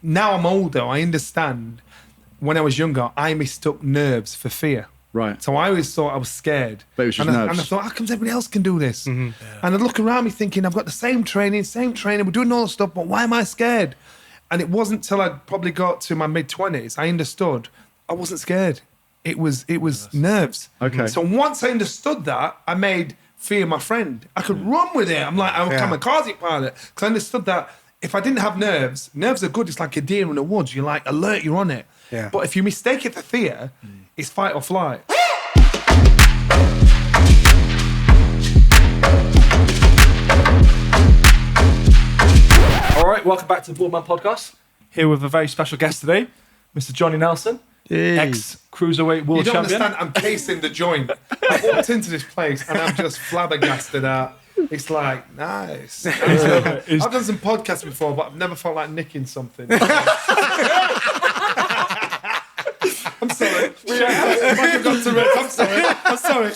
now I'm older, I understand. When I was younger, I mistook nerves for fear. Right. So I always thought I was scared. But it was just nerves. And I thought, how comes everybody else can do this? And I'd look around me thinking, I've got the same training, we're doing all this stuff, but why am I scared? And it wasn't till I probably got to my mid-20s, I understood I wasn't scared. It was nerves. Okay. So once I understood that, I made fear my friend. I could run with it. I'm like, I'm a kamikaze pilot. Because I understood that if I didn't have nerves are good. It's like a deer in the woods. You're like alert, you're on it. Yeah. But if you mistake it for fear, it's fight or flight. All right, welcome back to the Boardman Podcast. Here with a very special guest today, Mr. Johnny Nelson, ex-Cruiserweight World Champion. You don't understand, I'm casing the joint. I walked into this place and I'm just flabbergasted at. It's like, nice. I've done some podcasts before, but I've never felt like nicking something. I'm sorry. I'm sorry.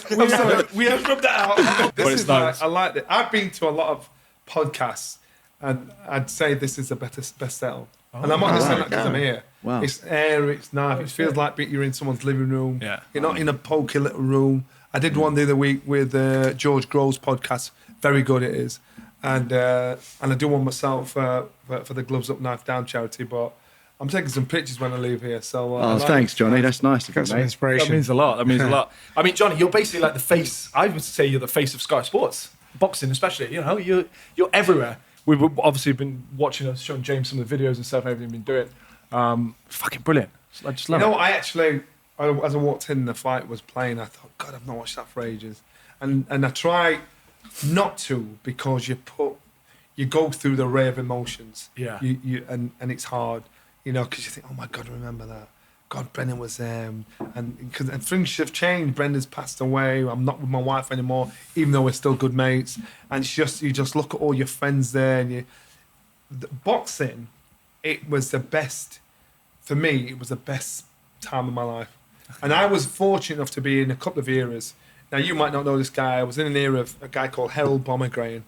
We have rubbed that out. This is nice. I like it. I've been to a lot of podcasts, and I'd say this is the best setup. And I'm not just saying that because I'm here. Wow. It's air, it's nice. It feels like you're in someone's living room. Yeah. You're not in a pokey little room. I did one the other week with George Grove's podcast. Very good it is. And I do one myself for the Gloves Up, Knife Down charity, but I'm taking some pictures when I leave here. So thanks, Johnny. That's nice. Got some inspiration. That means a lot. I mean, Johnny, you're basically like the face. I would say you're the face of Sky Sports, boxing especially. You know, you're everywhere. We've obviously been watching us, showing James some of the videos and stuff. Everything you've been doing, fucking brilliant. I just love it. I actually, as I walked in, the fight was playing. I thought, God, I've not watched that for ages, and I try not to, because you go through the array of emotions. Yeah. And it's hard. Because you think, oh my God, remember that. God, Brendon was there. And things have changed. Brendon's passed away. I'm not with my wife anymore, even though we're still good mates. And you just look at all your friends there. And boxing, it was the best, for me, it was the best time of my life. And I was fortunate enough to be in a couple of eras. Now, you might not know this guy. I was in an era of a guy called Harold Bombergrain.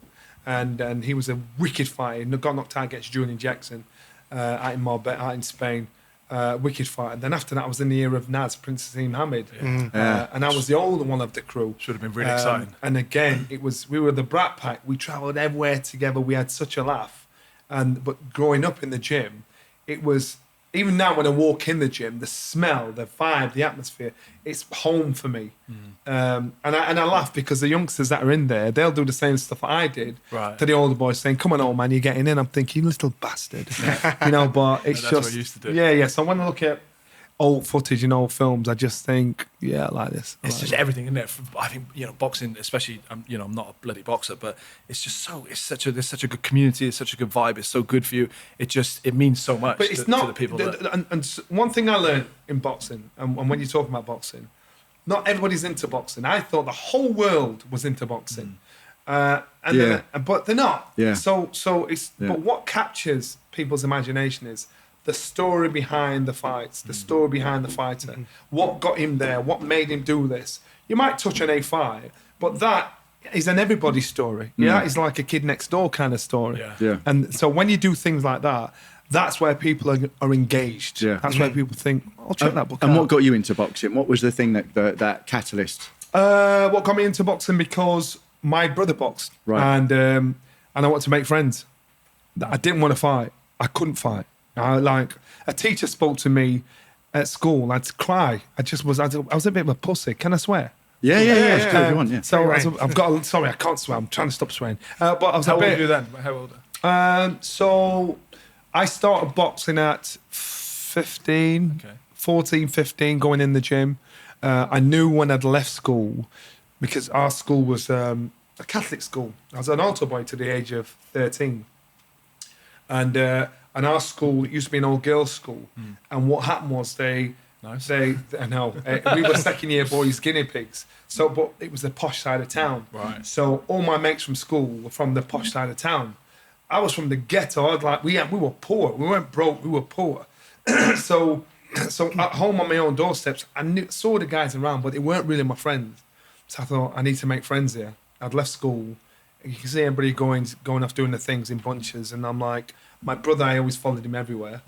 And he was a wicked fighter. He got knocked out against Julian Jackson. Out in Spain, wicked fight. And then after that, I was in the era of Naz, Prince Hamid, and I was the older one of the crew. Should have been really exciting. And again, we were the Brat Pack. We travelled everywhere together. We had such a laugh. But growing up in the gym, it was, even now when I walk in the gym, the smell, the vibe, the atmosphere, it's home for me. And I laugh because the youngsters that are in there, they'll do the same stuff I did to the older boys, saying, come on, old man, you're getting in. I'm thinking, little bastard. But it's that's just... what I used to do. Yeah. So when I look at old footage and old films, I just think, I like this. It's just everything in there. I think boxing, especially. I'm not a bloody boxer, but it's just so. There's such a good community. It's such a good vibe. It's so good for you. It means so much. But it's to the people. And one thing I learned in boxing, and when you're talking about boxing, not everybody's into boxing. I thought the whole world was into boxing, but they're not. Yeah. So it's. Yeah. But what captures people's imagination is the story behind the fights, the story behind the fighter, what got him there, what made him do this. You might touch on a fight, but that is an everybody story. Yeah, that is like a kid next door kind of story. Yeah. And so when you do things like that, that's where people are engaged. Yeah. That's where people think, I'll check that book out. And what got you into boxing? What was the thing that catalyst? What got me into boxing? Because my brother boxed, and I wanted to make friends. I didn't want to fight. I couldn't fight. Like a teacher spoke to me at school, I'd cry. I was a bit of a pussy. Can I swear? Yeah. So I can't swear. I'm trying to stop swearing. But I was How old were you then? How old? So I started boxing at 15, 14, 15, going in the gym. I knew when I'd left school, because our school was a Catholic school. I was an altar boy to the age of 13. And our school used to be an all-girls school. And what happened was we were second year boys guinea pigs. So, but it was the posh side of town. Right. So all my mates from school were from the posh side of town. I was from the ghetto. We were poor. We weren't broke. We were poor. so at home on my own doorsteps, saw the guys around, but they weren't really my friends. So I thought, I need to make friends here. I'd left school. You can see everybody going off doing the things in bunches, and I'm like, my brother, I always followed him everywhere.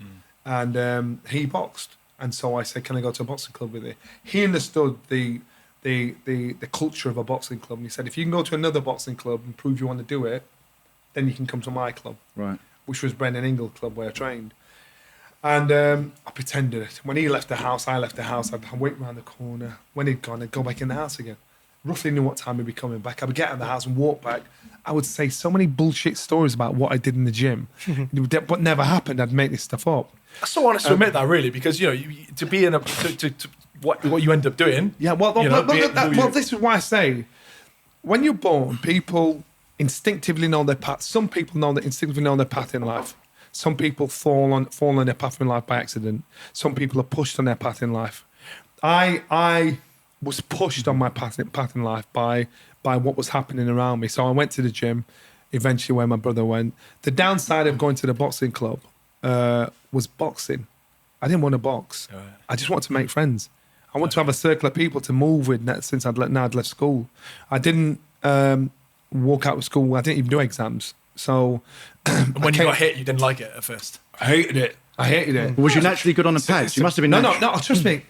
and he boxed. And so I said, "Can I go to a boxing club with you?" He understood the culture of a boxing club, and he said, "If you can go to another boxing club and prove you want to do it, then you can come to my club." Right. Which was Brendon Ingle club where I trained. And I pretended it. When he left the house, I left the house. I'd wait around the corner. When he'd gone, I'd go back in the house again. Roughly knew what time he'd be coming back. I would get out of the house and walk back. I would say so many bullshit stories about what I did in the gym. What never happened, I'd make this stuff up. I'm so honest to admit that, really, because to be in a to what you end up doing. Yeah, well, this is why I say, when you're born, people instinctively know their path. Some people instinctively know their path in life. Some people fall on their path in life by accident. Some people are pushed on their path in life. I was pushed on my path in life by what was happening around me. So I went to the gym, eventually where my brother went. The downside of going to the boxing club was boxing. I didn't want to box. Right. I just wanted to make friends. I want to have a circle of people to move with since I'd left school. I didn't walk out of school. I didn't even do exams. So when you got hit, you didn't like it at first. I hated it. Was you naturally good on the pads? You must have been. No. Trust me.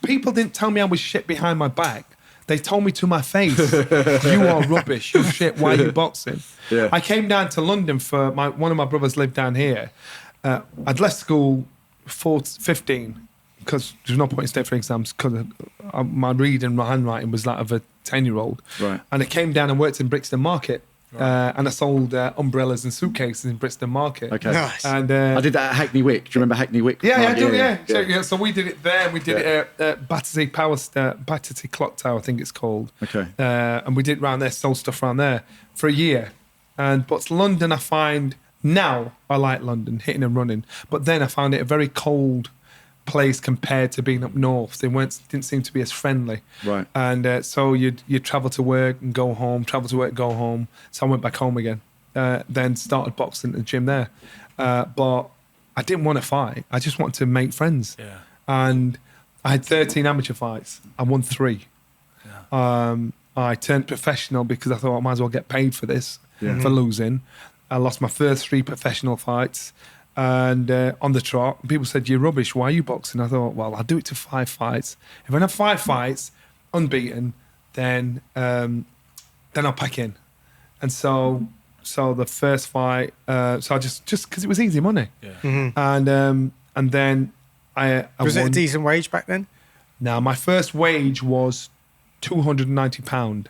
People didn't tell me I was shit behind my back. They told me to my face, "You are rubbish. You're shit. Why are you boxing?" Yeah. I came down to London for one of my brothers lived down here. I'd left school 15 because there's no point in staying for exams because my reading and my handwriting was that of a 10-year-old. Right. And I came down and worked in Brixton Market. And I sold umbrellas and suitcases in Brixton Market. Okay. Nice. And I did that at Hackney Wick. Do you remember Hackney Wick? yeah, I do. Yeah. So we did it there. And we did it at Battersea Battersea Clock Tower, I think it's called. Okay. And we did round there, sold stuff around there for a year. But London, I find now I like London, hitting and running. But then I found it a very cold place compared to being up north. They didn't seem to be as friendly. Right. And so you'd travel to work and go home, travel to work, go home. So I went back home again. Then started boxing at the gym there. But I didn't want to fight. I just wanted to make friends. Yeah. And I had 13 amateur fights. I won 3. Yeah. I turned professional because I thought I might as well get paid for this, for losing. I lost my first 3 professional fights. And on the trot, people said, "You're rubbish. Why are you boxing?" I thought, well, I'll do it to 5 fights. If I have 5 fights, unbeaten, then I'll pack in. And so the first fight, so I just because it was easy money. Yeah. And then I Was won. it a decent wage back then? Now my first wage was £290.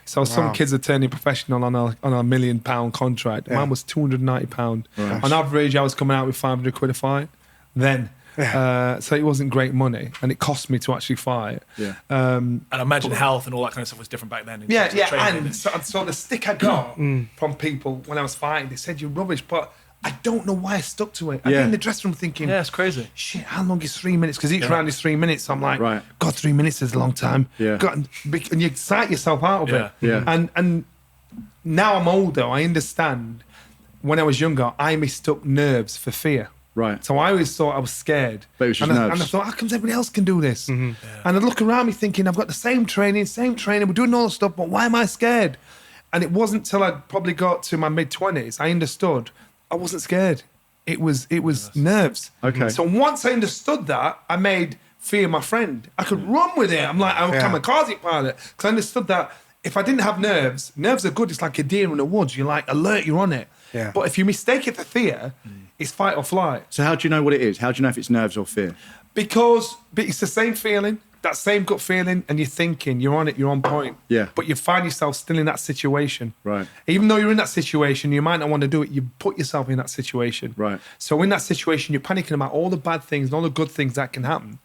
So some kids are turning professional on a £1 million contract. Yeah. Mine was £290. Right. On average, I was coming out with £500 a fight. Then, so it wasn't great money, and it cost me to actually fight. Yeah. And I imagine health and all that kind of stuff was different back then. in terms of training. And so the stick I got from people when I was fighting, they said, "You're rubbish," but I don't know why I stuck to it. I'd be in the dressing room thinking, Yeah, it's crazy. shit, how long is 3 minutes? Because each round is 3 minutes. So I'm like, Right. God, 3 minutes is a long time. Yeah. God, and you excite yourself out of it. Yeah. And now I'm older, I understand. When I was younger, I mistook nerves for fear. Right. So I always thought I was scared. But it was just and I nerves. thought, how come everybody else can do this? And I'd look around me thinking, I've got the same training, we're doing all this stuff, but why am I scared? And it wasn't till I probably got to my mid-20s, I understood I wasn't scared. It was nerves. Okay. So once I understood that, I made fear my friend. I could run with it. I'm like, I'm a kamikaze pilot. Because I understood that if I didn't have nerves are good. It's like a deer in the woods. You're like alert, you're on it. Yeah. But if you mistake it for fear, it's fight or flight. So how do you know what it is? How do you know if it's nerves or fear? Because it's the same feeling, that same gut feeling, and you're thinking, you're on it, you're on point. Yeah. But you find yourself still in that situation. Right. Even though you're in that situation, you might not want to do it, you put yourself in that situation. Right. So in that situation, you're panicking about all the bad things and all the good things that can happen.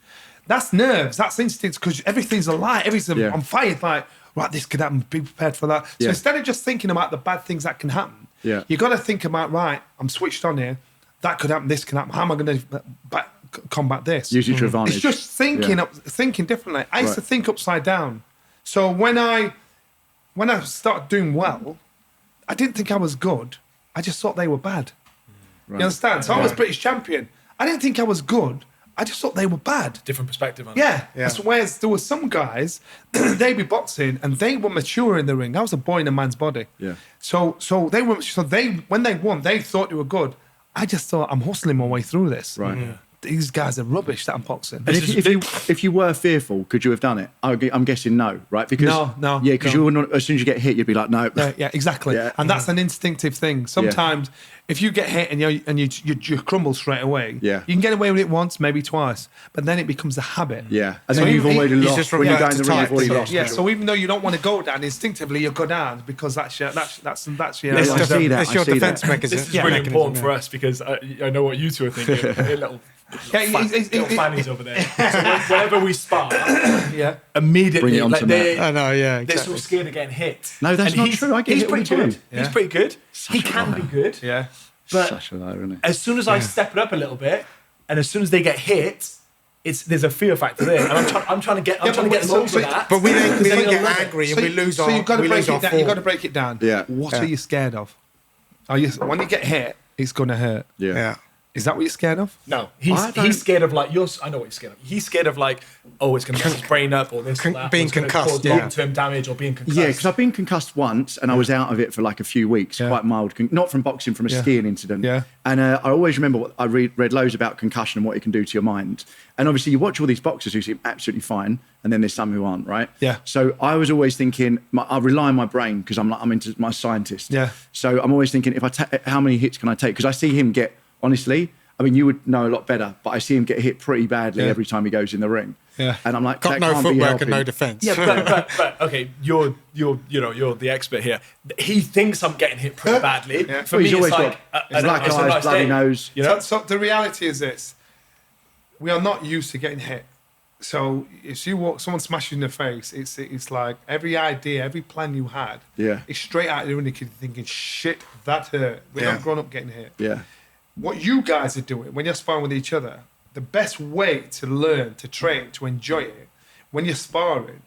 That's nerves, that's instincts, because everything's alive, everything's on fire. It's like, right, this could happen, be prepared for that. So instead of just thinking about the bad things that can happen, you got to think about, right, I'm switched on here, that could happen, this can happen, how am I going to combat this? Use it to your advantage. It's just thinking differently. I used to think upside down. So when I started doing well, I didn't think I was good. I just thought they were bad. Right. You understand? So I was British champion. I didn't think I was good. I just thought they were bad. Different perspective on it. Yeah. That's whereas there were some guys, they'd be boxing and they were mature in the ring. I was a boy in a man's body. Yeah. So when they won, they thought they were good. I just thought, I'm hustling my way through this. Right. These guys are rubbish that I'm boxing. And if you were fearful, could you have done it? I'm guessing no, right? Because No. Yeah, because you wouldn't. As soon as you get hit, you'd be like, no. Yeah, exactly. Yeah. And that's an instinctive thing. Sometimes if you get hit and you crumble straight away, you can get away with it once, maybe twice, but then it becomes a habit. Yeah, and then you've already lost. When you go in the ring, you've already lost. Yeah, so even though you don't want to go down, instinctively you go down because that's your. It's your defense mechanism. This is really important for us because I know what you two are thinking. Little fannies over there. So whenever we spar, immediately they're so scared of getting hit. No, that's not true. I get he's hit pretty all the good. time. He's pretty good. He can be good. Yeah. But Such a lie, isn't it? as soon as I step it up a little bit, and as soon as they get hit, there's a fear factor there, and I'm trying to get them over that. But we then get angry and we lose our. So you've got to break it down. You've got to break it down. Yeah. What are you scared of? When you get hit, it's going to hurt. Yeah. Is that what you're scared of? No, he's scared of like yours. I know what he's scared of. He's scared of like, it's going to mess his brain up, or this, or that, being concussed, long-term damage, or being concussed. Yeah, because I've been concussed once, and I was out of it for like a few weeks, quite mild. Not from boxing, from a skiing incident. Yeah. And I always remember what I read loads about concussion and what it can do to your mind. And obviously, you watch all these boxers who seem absolutely fine, and then there's some who aren't, right? Yeah. So I was always thinking, I rely on my brain because I'm into my scientist. Yeah. So I'm always thinking, how many hits can I take? Because I see him get, honestly. I mean, you would know a lot better, but I see him get hit pretty badly every time he goes in the ring. Yeah. And I'm like, got no footwork and no defense. Yeah, but okay, you're the expert here. He thinks I'm getting hit pretty badly. Yeah. For me, it's like black eyes, bloody nose. You know? So the reality is this: we are not used to getting hit. So if someone smashes you in the face, it's like every idea, every plan you had, it's straight out of the kid thinking, shit, that hurt. We're not grown up getting hit. Yeah. What you guys are doing when you're sparring with each other, the best way to learn, to train, to enjoy it, when you're sparring,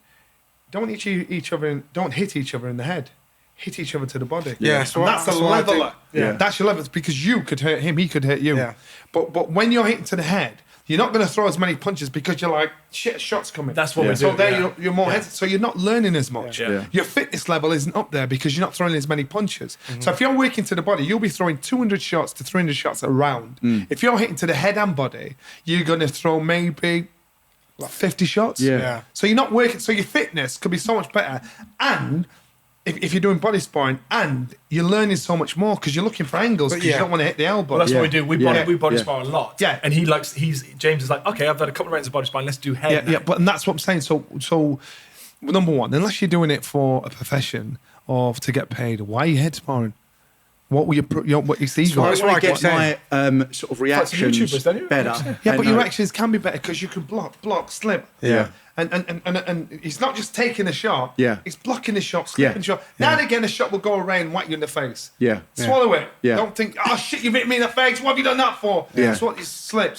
don't hit each other in the head. Hit each other to the body. Yeah, so that's a leveler. Yeah. That's your level, because you could hurt him, he could hurt you. Yeah. But when you're hitting to the head, you're not going to throw as many punches because you're like, shit, shot's coming. That's what we're So doing. there you're more hesitant. So you're not learning as much. Yeah. Your fitness level isn't up there because you're not throwing as many punches. So if you're working to the body, you'll be throwing 200 shots to 300 shots a round. If you're hitting to the head and body, you're going to throw maybe 50 shots. Yeah. So you're not working. So your fitness could be so much better. And if you're doing body sparring, and you're learning so much more because you're looking for angles because you don't want to hit the elbow. Well, that's what we do. We body spar a lot. Yeah. And James is like, okay, I've had a couple of rounds of body sparring. Let's do head. Yeah, but and that's what I'm saying. So number one, unless you're doing it for a profession or to get paid, why are you head sparring? What were what you see? That's why I get my sort of reactions YouTubers, don't you? better. Yeah, but your reactions can be better because you can block, slip. Yeah. And it's not just taking a shot. Yeah. It's blocking the shot, slipping the shot. Now and again, a shot will go around and whack you in the face. Yeah. Swallow it. Yeah. Don't think, oh shit, you hit me in the face. What have you done that for? Yeah. It's what you slip.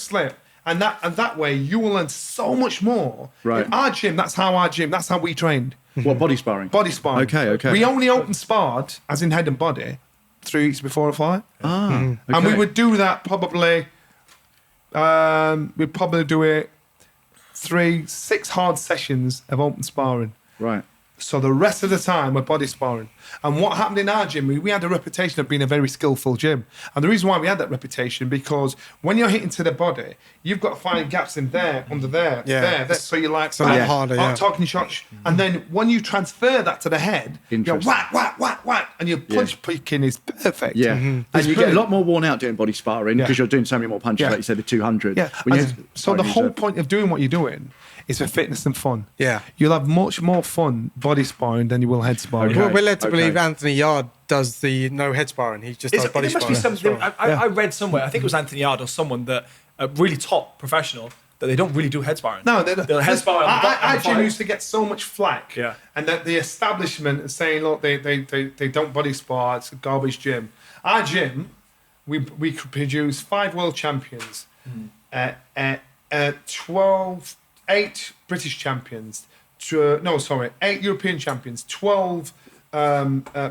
And that way you will learn so much more. Right. In our gym, that's how we trained. What, body sparring? Body sparring. Okay. We only open sparred, as in head and body, 3 weeks before a fight. Okay. And we would do that probably, we'd probably do it 6 hard sessions of open sparring. Right. So the rest of the time we're body sparring. And what happened in our gym, we had a reputation of being a very skillful gym. And the reason why we had that reputation, because when you're hitting to the body, you've got to find gaps in there, under there, there. So you're like, harder, talking shots. And then when you transfer that to the head, you're whack, whack, whack, whack, and your punch picking is perfect. Yeah. And you get a lot more worn out doing body sparring because you're doing so many more punches, like you said, the 200. Yeah. So the whole point of doing what you're doing is for fitness and fun. Yeah. You'll have much more fun body sparring than you will head sparring. Okay. We're led to believe Anthony Yard does the no head sparring. He just does body there must sparring. be something. I read somewhere, I think it was Anthony Yard or someone, that a really top professional, that they don't really do head sparring. No, they don't. They'll head spar on Our the gym used to get so much flack. Yeah. And that the establishment is saying, look, they don't body spar, it's a garbage gym. Our gym, we could produce 5 world champions, 8 British champions, 8 European champions, 12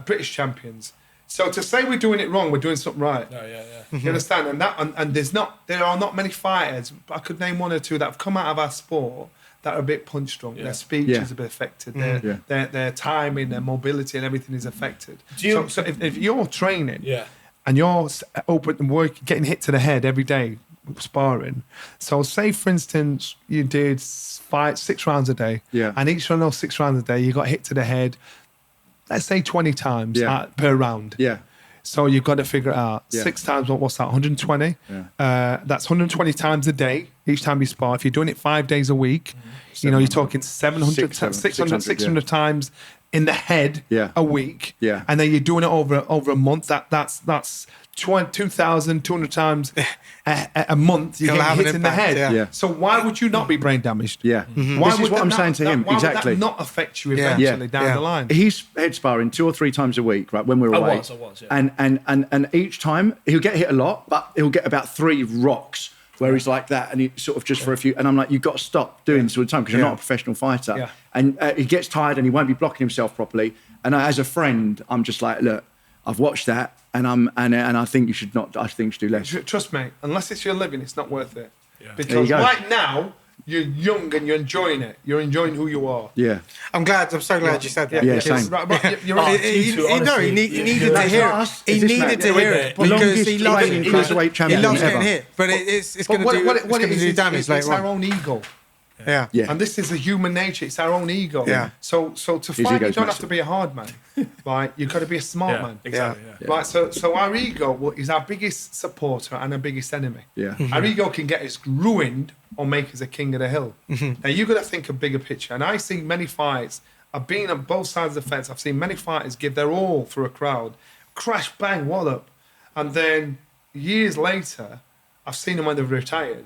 British champions. So to say we're doing it wrong, we're doing something right. Yeah. You understand? And there are not many fighters. I could name 1 or 2 that have come out of our sport that are a bit punch drunk. Their speech is a bit affected. Their timing, their mobility, and everything is affected. So if you're training, and you're open and getting hit to the head every day sparring. So say, for instance, you did 6 rounds a day, and each one of those 6 rounds a day, you got hit to the head, let's say 20 times per round. Yeah. So you've got to figure it out. 6 times, what's that, 120? That's 120 times a day, each time you spar. If you're doing it 5 days a week, you're talking 600 times in the head a week. Yeah. And then you're doing it over a month. That's 2,200 times a month you're getting hit in the head. So why would you not be brain damaged? Yeah. Why This is what I'm saying to him. Why Exactly. would that not affect you eventually down the line? He's head sparring 2 or 3 times a week, right? When we're away. I was, yeah. And each time he'll get hit a lot, but he'll get about 3 rocks where he's like that, and he sort of just for a few. And I'm like, you've got to stop doing this all the time because you're not a professional fighter. Yeah. And he gets tired and he won't be blocking himself properly. And as a friend, I'm just like, look, I've watched that, and I think you should not. I think you should do less. Trust me, unless it's your living, it's not worth it. Yeah. Because right now you're young and you're enjoying it. You're enjoying who you are. Yeah. I'm so glad you said that. Yeah, same. He needed to hear it. He needed to hear it because he loves reigning cruiserweight champion getting ever. hit. But it's going to do damage later It's on. our own ego. Yeah. And this is a human nature. It's our own ego. Yeah. So to fight, you don't have to be a hard man. Right? You've got to be a smart man. Exactly. Yeah. Right. So our ego is our biggest supporter and our biggest enemy. Yeah. Our ego can get us ruined or make us a king of the hill. Now you've got to think a bigger picture. And I see many fights. I've been on both sides of the fence. I've seen many fighters give their all for a crowd, crash, bang, wallop, and then years later, I've seen them when they've retired.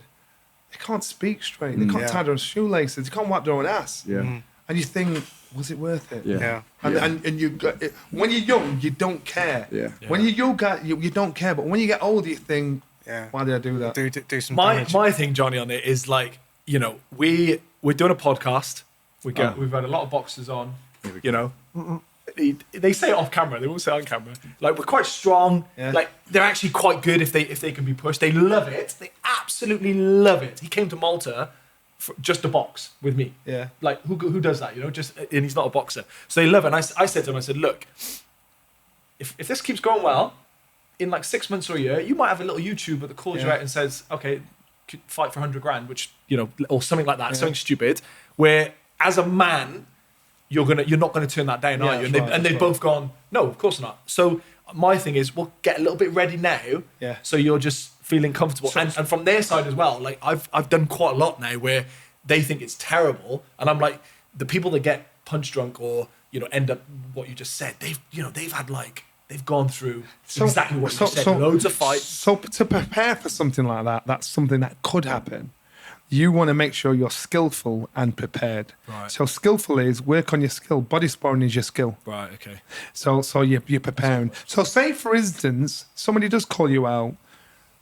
They can't speak straight. They can't tie their shoelaces. They can't wipe their own ass. Yeah. And you think, was it worth it? Yeah. And you got when you're young, you don't care. Yeah. When you're younger, you don't care. But when you get older, you think, why did I do that? Do some My damage. thing, Johnny, on it is like, we're doing a podcast. We've had a lot of boxers on. They say it off camera. They won't say it on camera. Like, we're quite strong. Yeah. Like, they're actually quite good if they can be pushed. They love it. They absolutely love it. He came to Malta for just to box with me. Yeah. Like, who does that? And he's not a boxer. So they love it. And I said to him, I said, look, if this keeps going well, in like 6 months or a year, you might have a little YouTuber that calls you out and says, okay, fight for 100 grand, which, or something like that, something stupid, where as a man, you're not gonna turn that down, are you? And they've both gone, no, of course not. So my thing is, we'll get a little bit ready now, so you're just feeling comfortable. And from their side as well, like I've done quite a lot now where they think it's terrible, and I'm like, the people that get punch drunk or end up what you just said, they've gone through exactly what you said, loads of fights. So to prepare for something like that, that's something that could happen. You want to make sure you're skillful and prepared. Right. So skillful is work on your skill. Body sparring is your skill. Right, okay. So you're preparing. So say, for instance, somebody does call you out,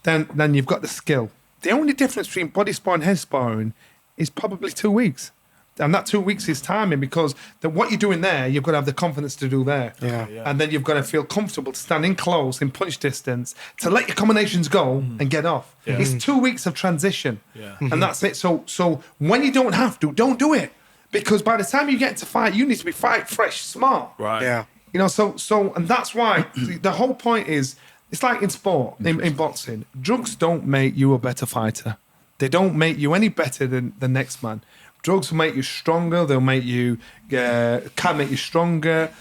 then you've got the skill. The only difference between body sparring and head sparring is probably 2 weeks. And that 2 weeks is timing, because what you're doing there, you've got to have the confidence to do there. Yeah. And then you've got to feel comfortable to stand in close, in punch distance, to let your combinations go and get off. Yeah. It's 2 weeks of transition. Yeah. And that's it. So when you don't have to, don't do it. Because by the time you get to fight, you need to be fight fresh, smart. Right. Yeah. And that's why the whole point is, it's like in sport, in boxing, drugs don't make you a better fighter. They don't make you any better than the next man. Drugs will make you stronger. They'll make you, can make you stronger,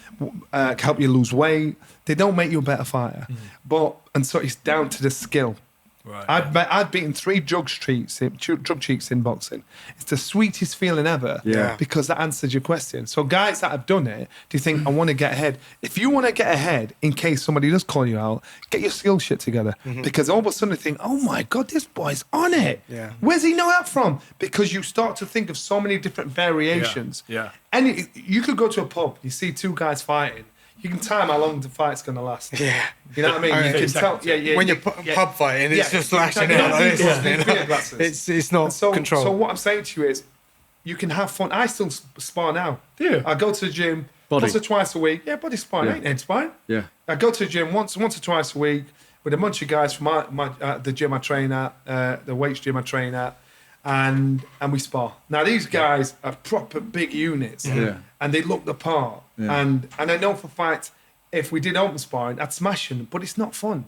help you lose weight. They don't make you a better fighter. And so it's down to the skill. Right. I've beaten 3 drug cheats in boxing. It's the sweetest feeling ever. Yeah. Because that answers your question. So guys that have done it, do you think, I want to get ahead? If you want to get ahead, in case somebody does call you out, get your skill shit together. Because all of a sudden you think, oh my God, this boy's on it. Yeah. Where's he know that from? Because you start to think of so many different variations. Yeah. And you could go to a pub, you see 2 guys fighting. You can time how long the fight's going to last. Yeah. You know what I mean? You can tell. Yeah. When you're pub fighting, it's just lashing you out don't like need this. these beer glasses. It's not control. So what I'm saying to you is, you can have fun. I still spar now. Yeah. I go to the gym Body. once or twice a week. Yeah, body sparring. Yeah. Ain't head sparring. Yeah. I go to the gym once or twice a week with a bunch of guys from the gym I train at, the weights gym I train at, and we spar. Now these guys are proper big units, Yeah. and they look the part. Yeah. And I know for facts, if we did open sparring, I'd smash him, but it's not fun.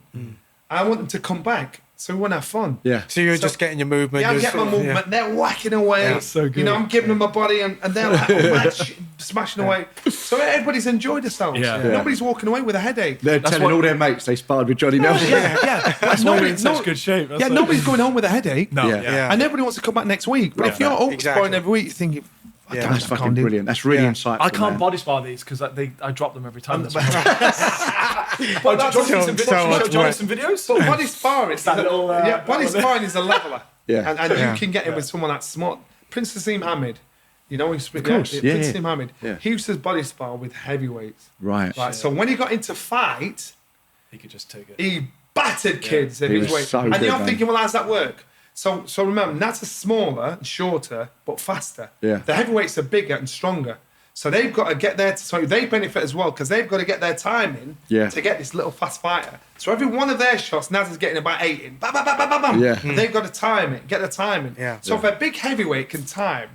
I want them to come back, so we want to have fun. Yeah. So you're just getting your movement. Yeah, I'm getting my movement. They're whacking away. Yeah, so good. I'm giving them my body, and they're like smashing away. So everybody's enjoyed themselves. Yeah. Nobody's walking away with a headache. They're telling all their mates they sparred with Johnny Nelson. That's why we're in such good shape. That's Nobody's going home with a headache. No. Yeah. And everybody wants to come back next week. But if you're open sparring every week, you're thinking, That's fucking brilliant. That's really insightful. I can't man. body spar these because I drop them every time. But that's Show Johnny some videos. But body sparring, that little, body sparring is a leveler. Yeah. And you can get in with someone that's smart. Prince Nassim Hamid, Prince Nassim Hamid. Yeah. He used to body spar with heavyweights. Right. So when he got into fight, He could just take it. he battered kids in He his was weight. so and good, you're man. thinking, well, how's that work? So remember, Nats are smaller and shorter, but faster. Yeah. The heavyweights are bigger and stronger. So they've got to get their, so they benefit as well because they've got to get their time in to get this little fast fighter. So every one of their shots, Naz is getting about 8 in. Bam, bam, bam, bam, bam, bam. Yeah. And they've got to time it, get the time in. Yeah. So if a big heavyweight can time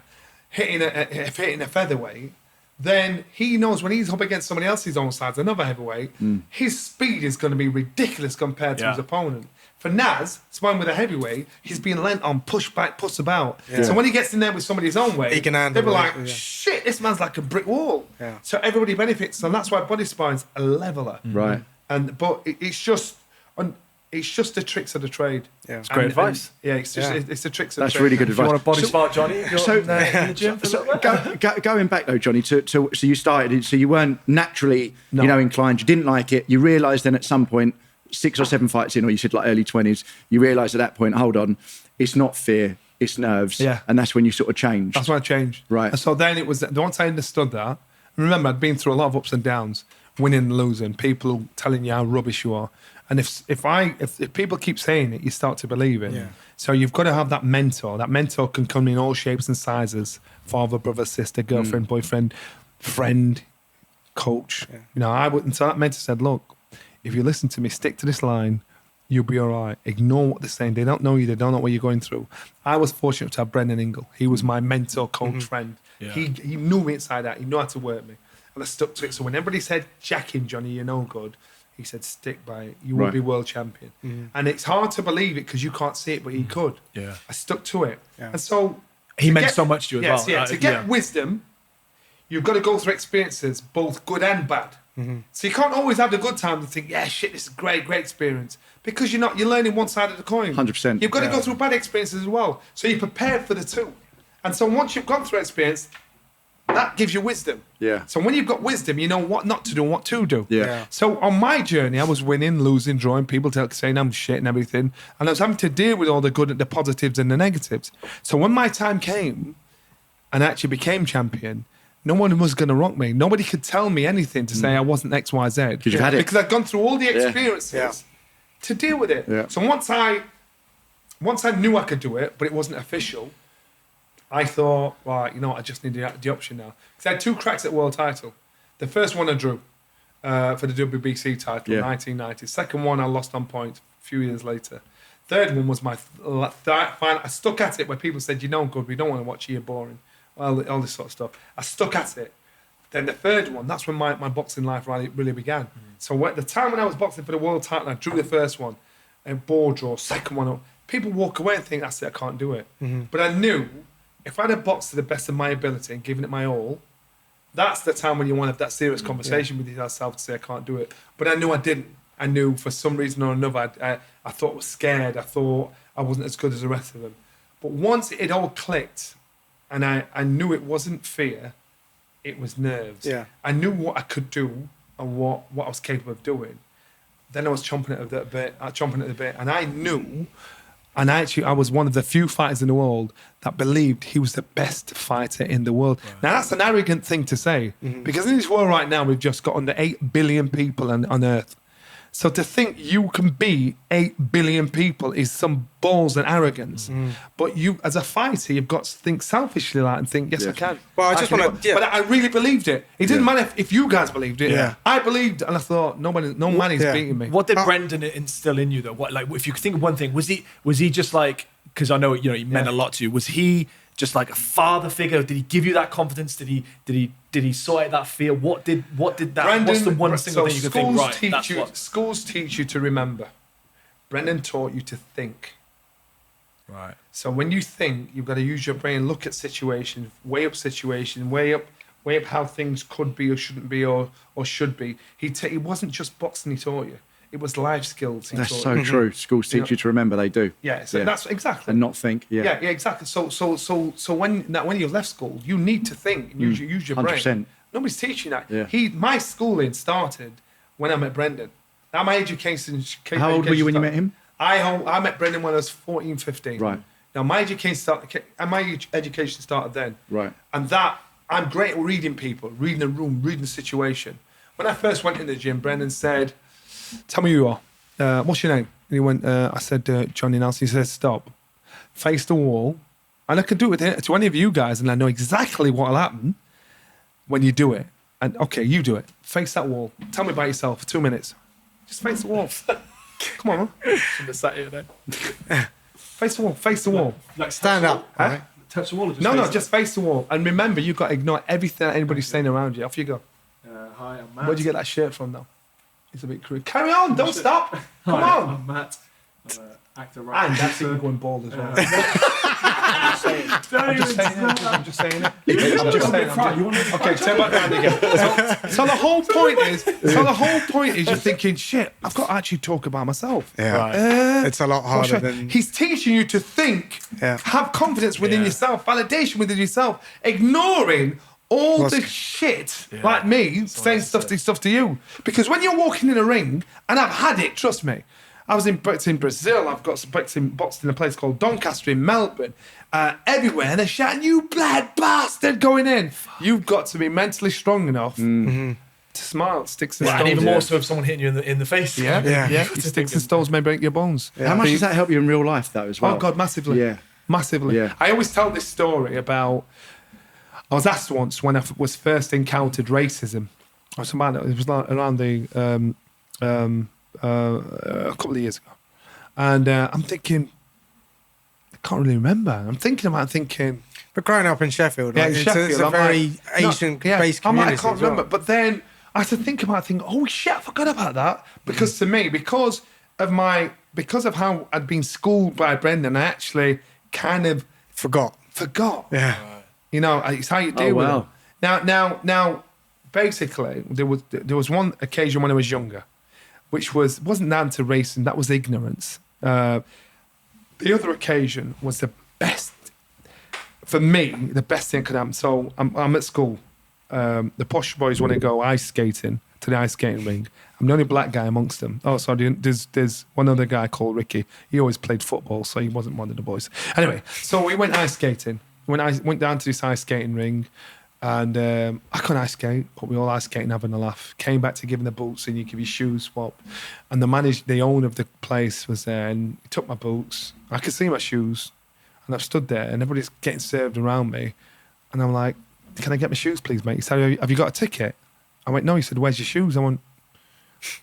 hitting a featherweight, then he knows when he's up against somebody else his own size, another heavyweight, his speed is going to be ridiculous compared to his opponent. For Naz, sparring with a heavyweight, he's being lent on, push back, push about. Yeah. So when he gets in there with somebody his own way, He can handle they'll be it, like, shit, this man's like a brick wall. Yeah. So everybody benefits, and that's why body sparring's a leveler. Right. But it's just the tricks of the trade. Yeah. It's great advice. It's the tricks of That's the trade. really good If you want advice. to body spar Johnny, you're So- in the gym for a little bit. Going back though, Johnny, so you started, so you weren't naturally, inclined. You didn't like it. You realised then at some point, 6 or 7 fights in, or you said like early 20s, you realised at that point, hold on, it's not fear, it's nerves. Yeah. And that's when you sort of changed. That's when I changed. Right. And so then it was, once I understood that, remember, I'd been through a lot of ups and downs, winning and losing, people telling you how rubbish you are. And if people keep saying it, you start to believe it. Yeah. So you've got to have that mentor. That mentor can come in all shapes and sizes: father, brother, sister, girlfriend, boyfriend, friend, coach. Yeah. I wouldn't. So that mentor said, "Look, if you listen to me, stick to this line, you'll be all right. Ignore what they're saying. They don't know you. They don't know what you're going through." I was fortunate to have Brendon Ingle. He was my mentor, coach, friend. Yeah. He knew me inside out. He knew how to work me. And I stuck to it. So when everybody said, "Jack him, Johnny, you're no good," he said, "Stick by it. You will be world champion." And it's hard to believe it because you can't see it, but he could. Yeah. I stuck to it. Yeah. And so... He to meant get- so much to you as yes, well. Yeah, to get wisdom, you've got to go through experiences, both good and bad. So you can't always have the good times and think, yeah, shit, this is great experience. Because you're learning one side of the coin. 100%. You've got to go through bad experiences as well. So you're prepared for the two. And so once you've gone through experience, that gives you wisdom. Yeah. So when you've got wisdom, you know what not to do and what to do. Yeah. So on my journey, I was winning, losing, drawing, people saying I'm shit and everything. And I was having to deal with all the good, the positives and the negatives. So when my time came and I actually became champion, no one was going to rock me. Nobody could tell me anything to say I wasn't X, Y, Z. Because you've had it. Because I'd gone through all the experiences to deal with it. Yeah. So once I knew I could do it, but it wasn't official, I thought, right, I just need the option now. Because I had 2 cracks at world title. The first one I drew for the WBC title in 1990. Second one I lost on point a few years later. Third one was my final. I stuck at it where people said, "You're no good, we don't want to watch you, you're boring." Well, all this sort of stuff. I stuck at it. Then the third one, that's when my boxing life really began. So at the time when I was boxing for the world title, I drew the first one, and ball draw, second one. People walk away and think, that's it, I can't do it. But I knew if I'd have boxed to the best of my ability and given it my all, that's the time when you want to have that serious conversation with yourself to say, I can't do it. But I knew I didn't. I knew for some reason or another, I thought I was scared. I thought I wasn't as good as the rest of them. But once it all clicked, and I knew it wasn't fear, it was nerves. Yeah. I knew what I could do and what I was capable of doing. Then I was chomping at the bit, and I knew. And I was one of the few fighters in the world that believed he was the best fighter in the world. Right. Now, that's an arrogant thing to say, because in this world right now, we've just got under 8 billion people on Earth. So to think you can beat 8 billion people is some balls and arrogance. But you, as a fighter, you've got to think selfishly like and think, yes, I can. Well, I just want to... But I really believed it. It didn't matter if you guys believed it. Yeah. I believed, and I thought, no man is beating me. What did Brendon instill in you, though? What, like, if you could think of one thing, was he just like, because I know, he meant a lot to you, was he just like a father figure? Did he give you that confidence? Did he sort out that fear? What did that? Brendon, what's the one single thing you could think? Right, schools teach you to remember. Brendon taught you to think. Right. So when you think, you've got to use your brain, look at situations, weigh up how things could be or shouldn't be or should be. It wasn't just boxing he taught you. It was life skills. That's so true. Schools teach you to remember. They do. Yeah, so that's exactly. And not think. Yeah, exactly. So when you left school, you need to think and use your 100%. brain. Nobody's teaching that. Yeah. My schooling started when I met Brendon. Now my education. How old were you when you met him? I met Brendon when I was 14, 15. Right. Now my education started then. Right. And I'm great at reading people, reading the room, reading the situation. When I first went in the gym, Brendon said, "Tell me who you are. What's your name?" And he went, I said, Johnny Nelson. He said, "Stop. Face the wall." And I could do it to any of you guys, and I know exactly what will happen when you do it. And okay, you do it. Face that wall. Tell me about yourself for 2 minutes. Just face the wall. Come on, man. Sat here then. Face the wall. Face the wall. Like stand up. Huh? Right? Touch the wall. Or just No, just face the wall. And remember, you've got to ignore everything that anybody's saying around you. Off you go. Hi, I'm Matt. Where'd you get that shirt from, though? It's a bit crude. Carry on. Don't stop. Come on. I'm Matt. I'm an actor, And that's it, going bald as well. I'm just saying it. Okay, turn back around again. So the whole point is, you're thinking, shit, I've got to actually talk about myself. Yeah. Right. It's a lot harder than... He's teaching you to think, have confidence within yourself, validation within yourself, ignoring all the shit, like me, saying stuff to you. Because when you're walking in a ring, and I've had it, trust me, I was in Brazil, I've got some boxed in a place called Doncaster in Melbourne, everywhere, and they're shouting, "You black bastard," going in. You've got to be mentally strong enough to smile, sticks and stones. And even more so if someone hitting you in the face. Yeah. Sticks and stones may break your bones. How much does that help you in real life, though, as well? Oh, God, massively. Yeah. Massively. Yeah. I always tell this story about... I was asked once when I was first encountered racism. It was around a couple of years ago. And I'm thinking... I can't really remember. I'm thinking... But growing up in Sheffield, Yeah, like, in Sheffield, it's a very Asian-based community. I can't remember. But then I had to think about it, think, oh shit, I forgot about that. Because to me, because of how I'd been schooled by Brendon, I actually kind of Forgot. Yeah. You know, it's how you deal with it. Now, basically, there was one occasion when I was younger, which wasn't down to racing, that was ignorance. The other occasion was the best, for me, the best thing that could happen. So I'm at school. The posh boys want to go ice skating to the ice skating ring. I'm the only black guy amongst them. Oh, sorry, there's one other guy called Ricky. He always played football, so he wasn't one of the boys. Anyway, so we went ice skating. Went down to this ice skating ring, and I couldn't ice skate, but we all ice skating, having a laugh. Came back to giving the boots, and you give your shoes swap. And the owner of the place was there, and he took my boots. I could see my shoes, and I've stood there, and everybody's getting served around me, and I'm like, "Can I get my shoes, please, mate?" He said, "Have you got a ticket?" I went, "No." He said, "Where's your shoes?" I went,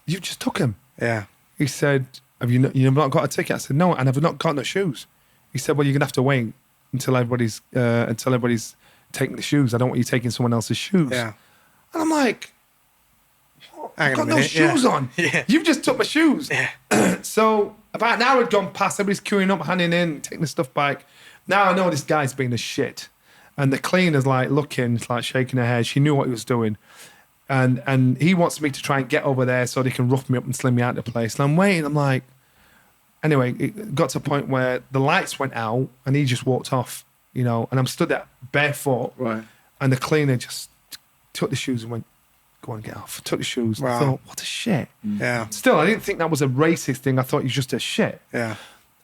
"You just took them." Yeah. He said, "You've not got a ticket?" I said, "No, and I've not got no shoes." He said, "Well, you're gonna have to wait until everybody's taking the shoes. I don't want you taking someone else's shoes." Yeah. And I'm like, what? I've got no minute, shoes on. Yeah. You've just took my shoes. Yeah. So about an hour had gone past, everybody's queuing up, handing in, taking the stuff back. Now I know this guy's being a shit. And the cleaner's like looking, like shaking her head. She knew what he was doing. And he wants me to try and get over there so they can rough me up and sling me out of the place. And I'm waiting, I'm like, anyway, it got to a point where the lights went out and he just walked off, you know, and I'm stood there barefoot. Right. And the cleaner just took the shoes and went, "Go on, get off." Took the shoes. Wow. I thought, what a shit. Yeah. Still, I didn't think that was a racist thing. I thought he was just a shit. Yeah.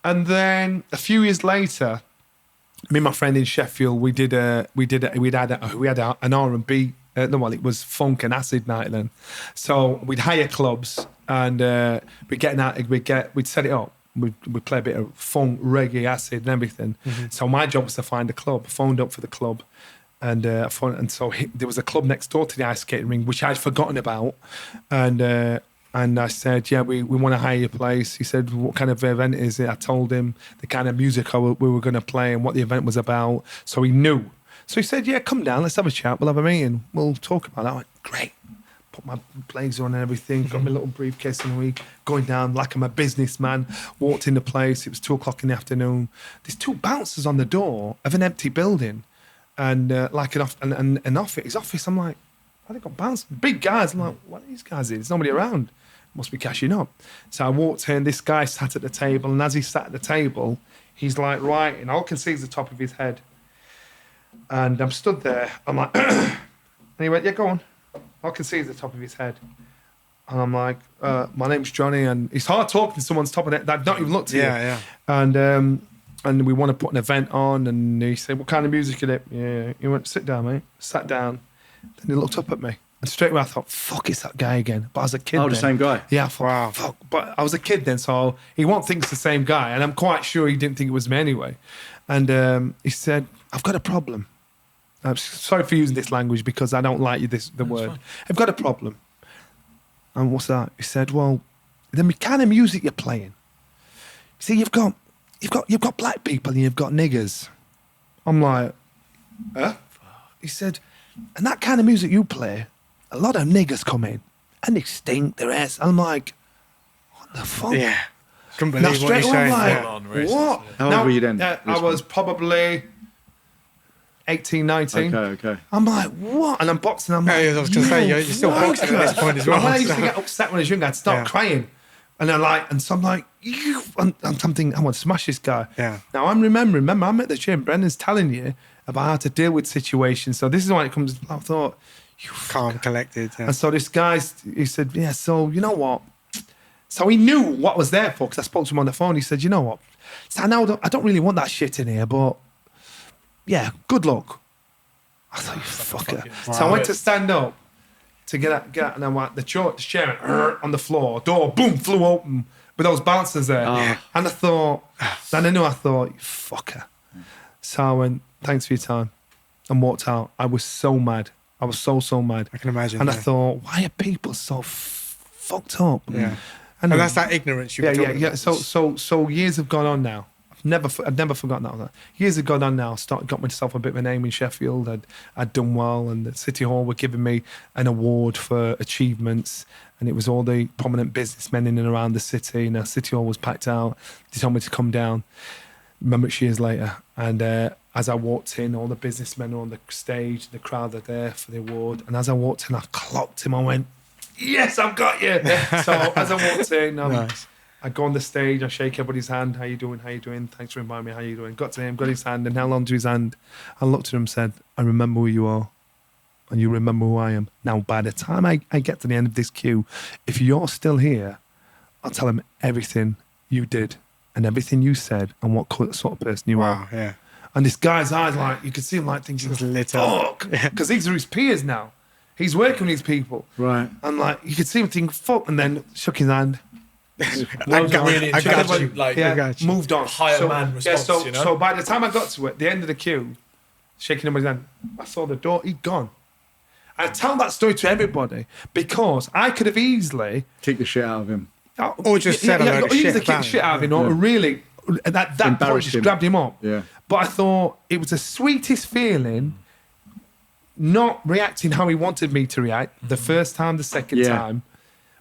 And then a few years later, me and my friend in Sheffield, we had an R&B. It was funk and acid night then. So we'd hire clubs and we'd set it up. We'd play a bit of funk, reggae, acid and everything. Mm-hmm. So my job was to find a club. I phoned up for the club. And there was a club next door to the ice skating ring, which I'd forgotten about. And And I said, yeah, we want to hire your place. He said, what kind of event is it? I told him the kind of music we were going to play and what the event was about. So he knew. So he said, yeah, come down, let's have a chat. We'll have a meeting. We'll talk about that. I went, great. Put my blazer on and everything. Got my little briefcase in the week. Going down like I'm a businessman. Walked in the place. It was 2:00 in the afternoon. There's 2 bouncers on the door of an empty building. And like an office. His office, I'm like, why they got bouncers? Big guys. I'm like, what are these guys in? There's nobody around. Must be cashing up. So I walked in, this guy sat at the table, and as he sat at the table, he's like writing. All I can see is the top of his head. And I'm stood there, I'm like, and he went, yeah, go on. All I can see is the top of his head. And I'm like, my name's Johnny, and it's hard talking to someone's top of it. I've not even looked at you. Yeah. And we want to put an event on, and he said, what kind of music is it? Yeah. He went, sit down, mate. Sat down. Then he looked up at me. And straight away I thought, fuck, it's that guy again. But I was a kid then. The same guy? Yeah, I thought, wow. Fuck. But I was a kid then, so he won't think it's the same guy. And I'm quite sure he didn't think it was me anyway. And he said, I've got a problem. I'm sorry for using this language because I don't like the word. Fine. I've got a problem. And what's that? He said, well, the kind of music you're playing. See, you've got black people and you've got niggers. I'm like, huh? He said, and that kind of music you play, a lot of niggers come in and they stink their ass. I'm like, what the fuck? Yeah. Couldn't believe what you're saying. Like, what? How old were you then? I was probably 18, 19. Okay. I'm like, what? And I'm boxing. I'm like, I was going to say, you're still boxing at this point as well. When I used to get upset when I was younger, I'd start crying. And I'm like, so I'm like, and I'm thinking, I want to smash this guy. Yeah. Now I'm remember, I'm at the gym. Brendan's telling you about how to deal with situations. So this is why it comes, I thought, you calm, collected. Yeah. And so this guy, he said, yeah, so you know what? So he knew what was there for because I spoke to him on the phone. He said, you know what? So I don't really want that shit in here, but yeah, good luck. I thought, you fucker. Wow. So I went to stand up to get out, and I'm like, the chair on the floor, door, boom, flew open with those bouncers there. Oh. And I thought, then I thought, you fucker. So I went, thanks for your time, and walked out. I was so mad. I was so mad. I can imagine. And I thought, why are people so fucked up? Yeah. And that's that ignorance you were talking about. So years have gone on now. I've never forgotten that. Years have gone on now. Got myself a bit of a name in Sheffield. I'd done well, and the City Hall were giving me an award for achievements, and it was all the prominent businessmen in and around the city. Now City Hall was packed out. They told me to come down. Remember, it's years later, and as I walked in, all the businessmen were on the stage. The crowd are there for the award, and as I walked in, I clocked him. I went, yes, I've got you. So as I walked in, nice. I go on the stage, I shake everybody's hand. How you doing? Thanks for inviting me. How you doing? Got to him, got his hand, and held onto his hand. I looked at him and said, I remember who you are, and you remember who I am. Now, by the time I get to the end of this queue, if you're still here, I'll tell him everything you did and everything you said and what sort of person you are. Yeah. And this guy's eyes, like, you could see him like thinking, fuck, because these are his peers now. He's working with these people. Right. And like, you could see him thinking, fuck, and then shook his hand. I got you. Moved on. Higher man response, you know? So by the time I got to it, the end of the queue, shaking him by his hand, I saw the door, he'd gone. I tell that story to everybody because I could have easily kicked the shit out of him. Or just said a load of shit. Kick the shit out of him, or really, at that point, just grabbed him up. Yeah. But I thought it was the sweetest feeling not reacting how he wanted me to react the first time, the second time.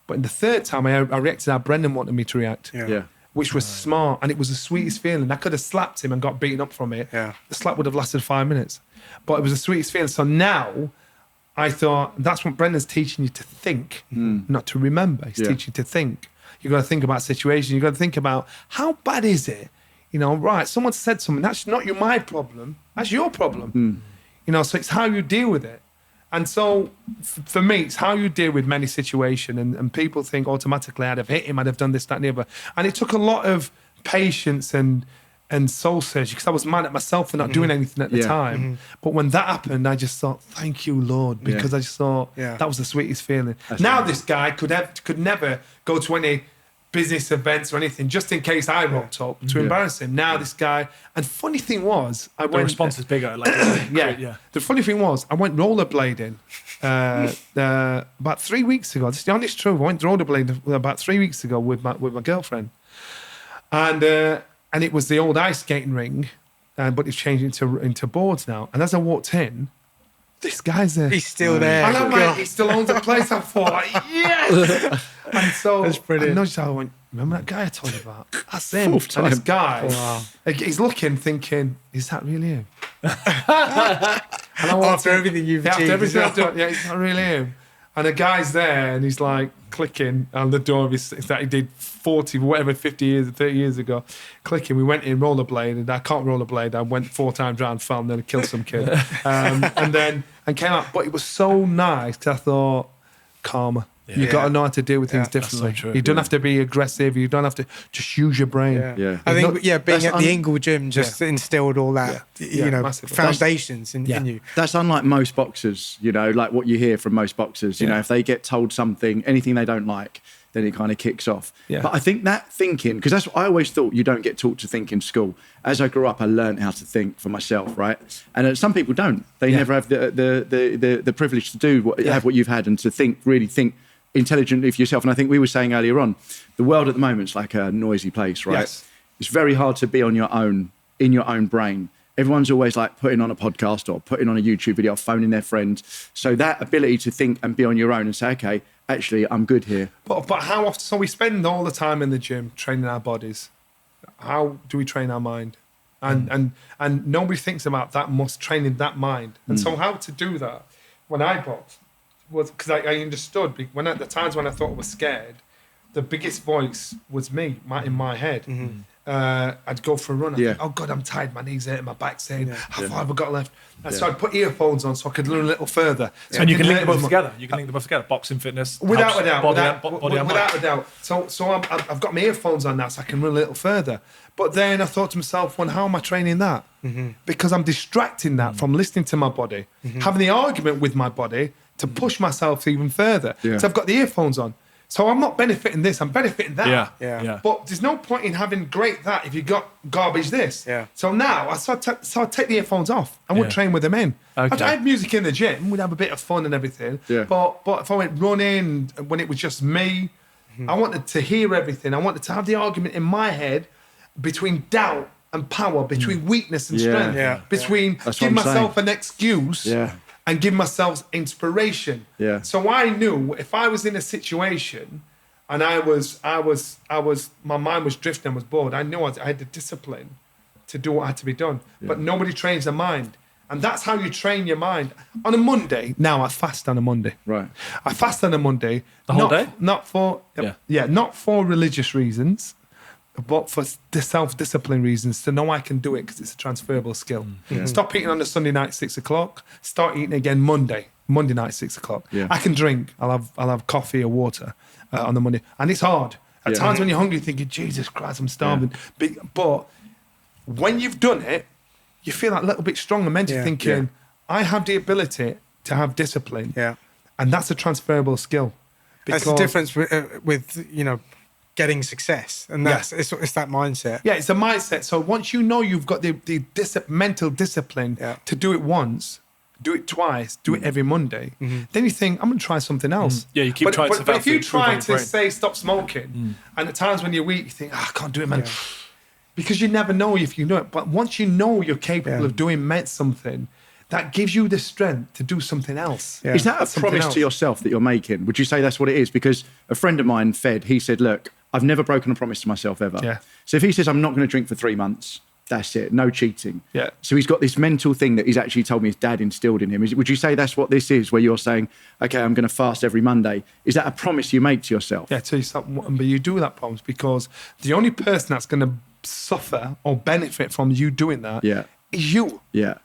But in the third time, I reacted how Brendon wanted me to react. Yeah. Which was smart. And it was the sweetest feeling. I could have slapped him and got beaten up from it. Yeah. The slap would have lasted 5 minutes. But it was the sweetest feeling. So now, I thought, that's what Brendon's teaching you to think, not to remember. He's teaching you to think. You've got to think about situations. You've got to think about, how bad is it? You know, right, someone said something. That's not my problem. That's your problem. You know, so it's how you deal with it. And so, for me, it's how you deal with many situations. And people think automatically, I'd have hit him, I'd have done this, that, and the other. And it took a lot of patience and soul searching because I was mad at myself for not doing anything at the time. But when that happened, I just thought, thank you, Lord, because I just thought that was the sweetest feeling. That's this guy could never go to any business events or anything, just in case I rocked up to embarrass him. Now this guy, and funny thing was, the response is bigger. Like, yeah. The funny thing was, I went rollerblading about 3 weeks ago. This is the honest truth. I went rollerblading about 3 weeks ago with my girlfriend, and it was the old ice skating ring, but it's changed into boards now. And as I walked in, this guy's there. He's still there. And I'm like, he still owns the place. I thought, like, yes. And so that's brilliant. I went, remember that guy I told you about? That's him. And this guy, he's looking, thinking, is that really him? After everything you've achieved. After everything I've done, it's not really him. And the guy's there, and he's like clicking on the door of his that he did 40 years ago. Clicking. We went in rollerblade, and I can't rollerblade. I went 4 times round, fell, and then I killed some kid, and came out. But it was so nice because I thought, karma. You got to know how to deal with things differently. So true. You don't have to be aggressive. You don't have to just use your brain. I think being at the Ingle gym just instilled all that, foundations in you. That's unlike most boxers, like what you hear from most boxers. If they get told something, anything they don't like, then it kind of kicks off. But I think that thinking, because that's what I always thought, you don't get taught to think in school. As I grew up, I learned how to think for myself, right? And some people don't. They never have the privilege to have what you've had and to really think intelligently for yourself. And I think we were saying earlier on, the world at the moment is like a noisy place, right? Yes. It's very hard to be on your own, in your own brain. Everyone's always like putting on a podcast or putting on a YouTube video, phoning their friend. So that ability to think and be on your own and say, okay, actually, I'm good here. But how often? So we spend all the time in the gym training our bodies. How do we train our mind? And nobody thinks about training that mind. And so how to do that? When I boxed, was because I understood at the times when I thought I was scared, the biggest voice was me in my head. I'd go for a run. I'd think, oh God, I'm tired. My knees hurt, my back's hurting. How far have I got left? And so I'd put earphones on so I could learn a little further. So and you can link them both together. Boxing, fitness, without a doubt. Body without a doubt. So I've got my earphones on now, so I can run a little further. But then I thought to myself, well, how am I training that? Because I'm distracting that from listening to my body, having the argument with my body to push myself even further. So I've got the earphones on. So I'm not benefiting this, I'm benefiting that. But there's no point in having great that if you got garbage this. So now I take the earphones off. I wouldn't train with them in. Okay. I had music in the gym, we'd have a bit of fun and everything. But if I went running, when it was just me, I wanted to hear everything. I wanted to have the argument in my head between doubt and power, between weakness and strength, between giving myself an excuse and give myself inspiration. So I knew if I was in a situation and my mind was drifting and was bored, I knew I had the discipline to do what had to be done. But nobody trains their mind. And that's how you train your mind. On a Monday, now I fast on a Monday. Right. I fast on a Monday. The whole day? Not for not for religious reasons, but for the self-discipline reasons, to know I can do it because it's a transferable skill. Stop eating on the Sunday night, 6 o'clock. Start eating again Monday night, 6 o'clock. I can drink. I'll have coffee or water on the Monday. And it's hard. At times when you're hungry, you're thinking, Jesus Christ, I'm starving. But when you've done it, you feel that little bit stronger mentally, thinking, I have the ability to have discipline. And that's a transferable skill. That's the difference with getting success, and it's that mindset. It's a mindset. So once you know you've got the mental discipline to do it once, do it twice, do it every Monday, then you think, I'm going to try something else. You keep trying. But if you try to say stop smoking, and at times when you're weak, you think, I can't do it, man. Because you never know if you do it. But once you know you're capable of doing something, that gives you the strength to do something else. Is that a promise to yourself that you're making? Would you say that's what it is? Because a friend of mine, Fed, he said, look, I've never broken a promise to myself ever. So if he says, I'm not going to drink for 3 months, that's it, no cheating. So he's got this mental thing that he's actually told me his dad instilled in him. Would you say that's what this is, where you're saying, okay, I'm going to fast every Monday? Is that a promise you make to yourself? So but you do that promise because the only person that's going to suffer or benefit from you doing that is you.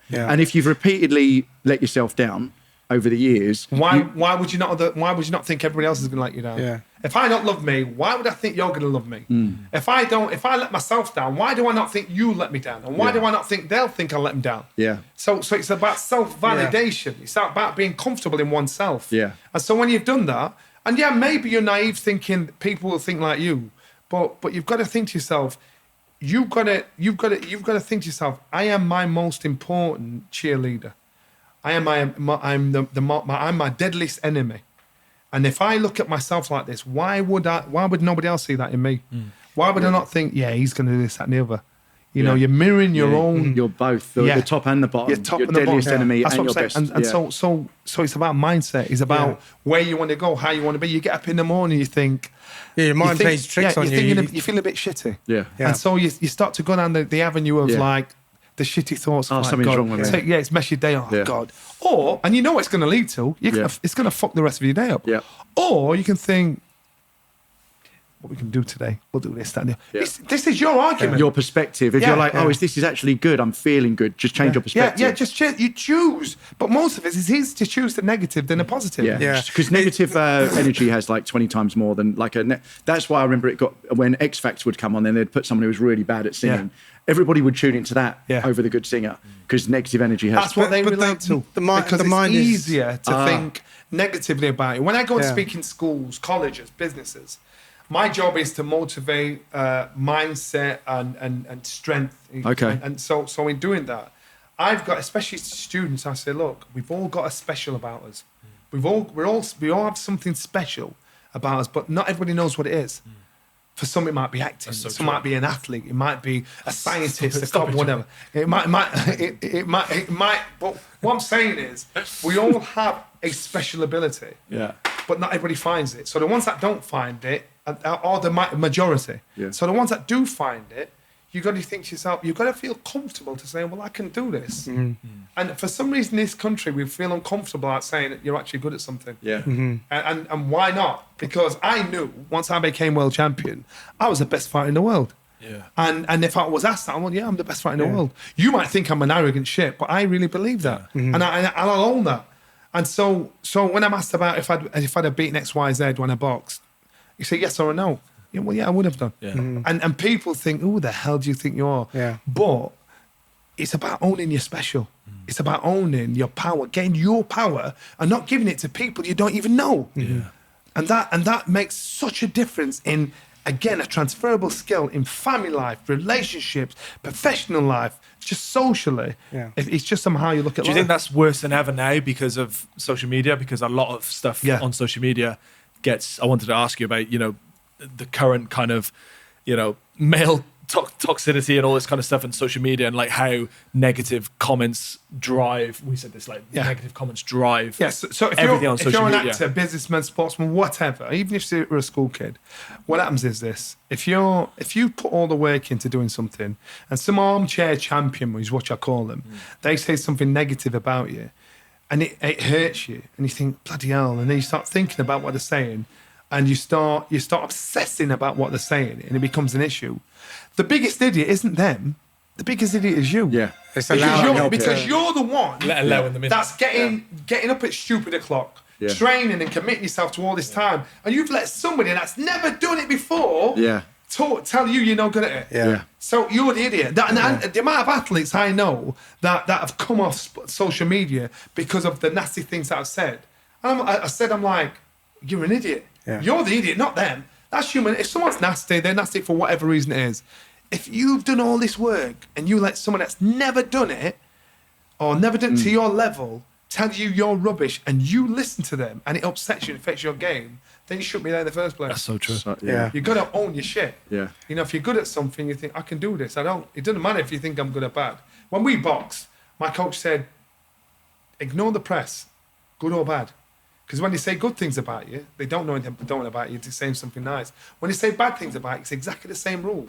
And if you've repeatedly let yourself down over the years, why would you not think everybody else is going to let you down? If I don't love me, why would I think you're going to love me? If I let myself down, why do I not think you let me down? And why do I not think they'll think I let them down? So it's about self-validation. It's about being comfortable in oneself. And so when you've done that, and maybe you're naive thinking people will think like you, But you've got to think to yourself, you've got to think to yourself, I am my most important cheerleader. I'm my deadliest enemy. And if I look at myself like this, why would nobody else see that in me? Why would I not think, yeah, he's going to do this, that, and the other? You know, you're mirroring your own. You're both the top and the bottom. You're top your and the deadliest bottom. enemy That's and what your I'm saying. best. And so it's about mindset. It's about where you want to go, how you want to be. You get up in the morning, you think. Yeah, your mind plays tricks on you. You feel a bit shitty. Yeah. And so you start to go down the avenue of like the shitty thoughts. Oh, something's wrong with me. It's messed your day up. Oh, God. Or, and you know what it's going to lead to. It's going to fuck the rest of your day up. Yeah. Or you can think, what we can do today, we'll do this, that, and the other. This is your argument. Your perspective. If you're like, this is actually good, I'm feeling good, just change your perspective. You choose. But most of it is easier to choose the negative than the positive. Yeah. Because negative energy has like 20 times more than like that's why I remember it got, when X Factor would come on, then they'd put someone who was really bad at singing. Everybody would tune into that over the good singer because negative energy has. That's what they relate to. Because it's easier to think negatively about it. When I go and speak in schools, colleges, businesses, my job is to motivate mindset and strength. Okay. And so in doing that, I've got, especially students, I say, look, we've all got a special about us. We all have something special about us, but not everybody knows what it is. For some, it might be acting. Some might be an athlete. It might be a scientist, a cop, whatever. It might. But what I'm saying is, we all have a special ability. Yeah. But not everybody finds it. So the ones that don't find it are the majority. Yeah. So the ones that do find it, you've got to think to yourself, you've got to feel comfortable to say, well, I can do this. And for some reason in this country, we feel uncomfortable at saying that you're actually good at something. Yeah. And why not? Because I knew once I became world champion, I was the best fighter in the world. Yeah. And if I was asked that, I'm the best fighter in the world. You might think I'm an arrogant shit, but I really believe that. And I'll own that. And so when I'm asked about if I'd have beaten XYZ when I boxed, you say yes or no. Yeah, well, I would have done. Yeah. And people think, who the hell do you think you are? Yeah. But it's about owning your special. It's about owning your power, getting your power and not giving it to people you don't even know. Yeah. And that makes such a difference in, again, a transferable skill in family life, relationships, professional life, just socially. Yeah. It's just somehow you look at life. Do you think that's worse than ever now because of social media? Because a lot of stuff on social media I wanted to ask you about, the current kind of, male toxicity and all this kind of stuff in social media and like how negative comments drive. We said this, negative comments drive. Yes. So if everything you're, on social if you're an media. actor, businessman, sportsman, whatever, even if you're a school kid, what happens is this: if you put all the work into doing something, and some armchair champion, is what I call them, they say something negative about you, and it hurts you, and you think bloody hell, and then you start thinking about what they're saying. And you start obsessing about what they're saying, and it becomes an issue. The biggest idiot isn't them. The biggest idiot is you. Yeah, it's because you're the one that's getting up at stupid o'clock, training and committing yourself to all this time, and you've let somebody that's never done it before tell you you're not good at it. Yeah. So you're the idiot. And the amount of athletes I know that have come off social media because of the nasty things that I've said. And I'm like, you're an idiot. Yeah. You're the idiot, not them. That's human. If someone's nasty, they're nasty for whatever reason it is. If you've done all this work and you let someone that's never done it or never done it to your level tell you you're rubbish and you listen to them and it upsets you and affects your game, then you shouldn't be there in the first place. That's so true. You've got to own your shit. Yeah. If you're good at something, you think, I can do this. I don't. It doesn't matter if you think I'm good or bad. When we boxed, my coach said, ignore the press, good or bad. Because when they say good things about you, they don't know anything about you. They're saying something nice. When they say bad things about you, it's exactly the same rule.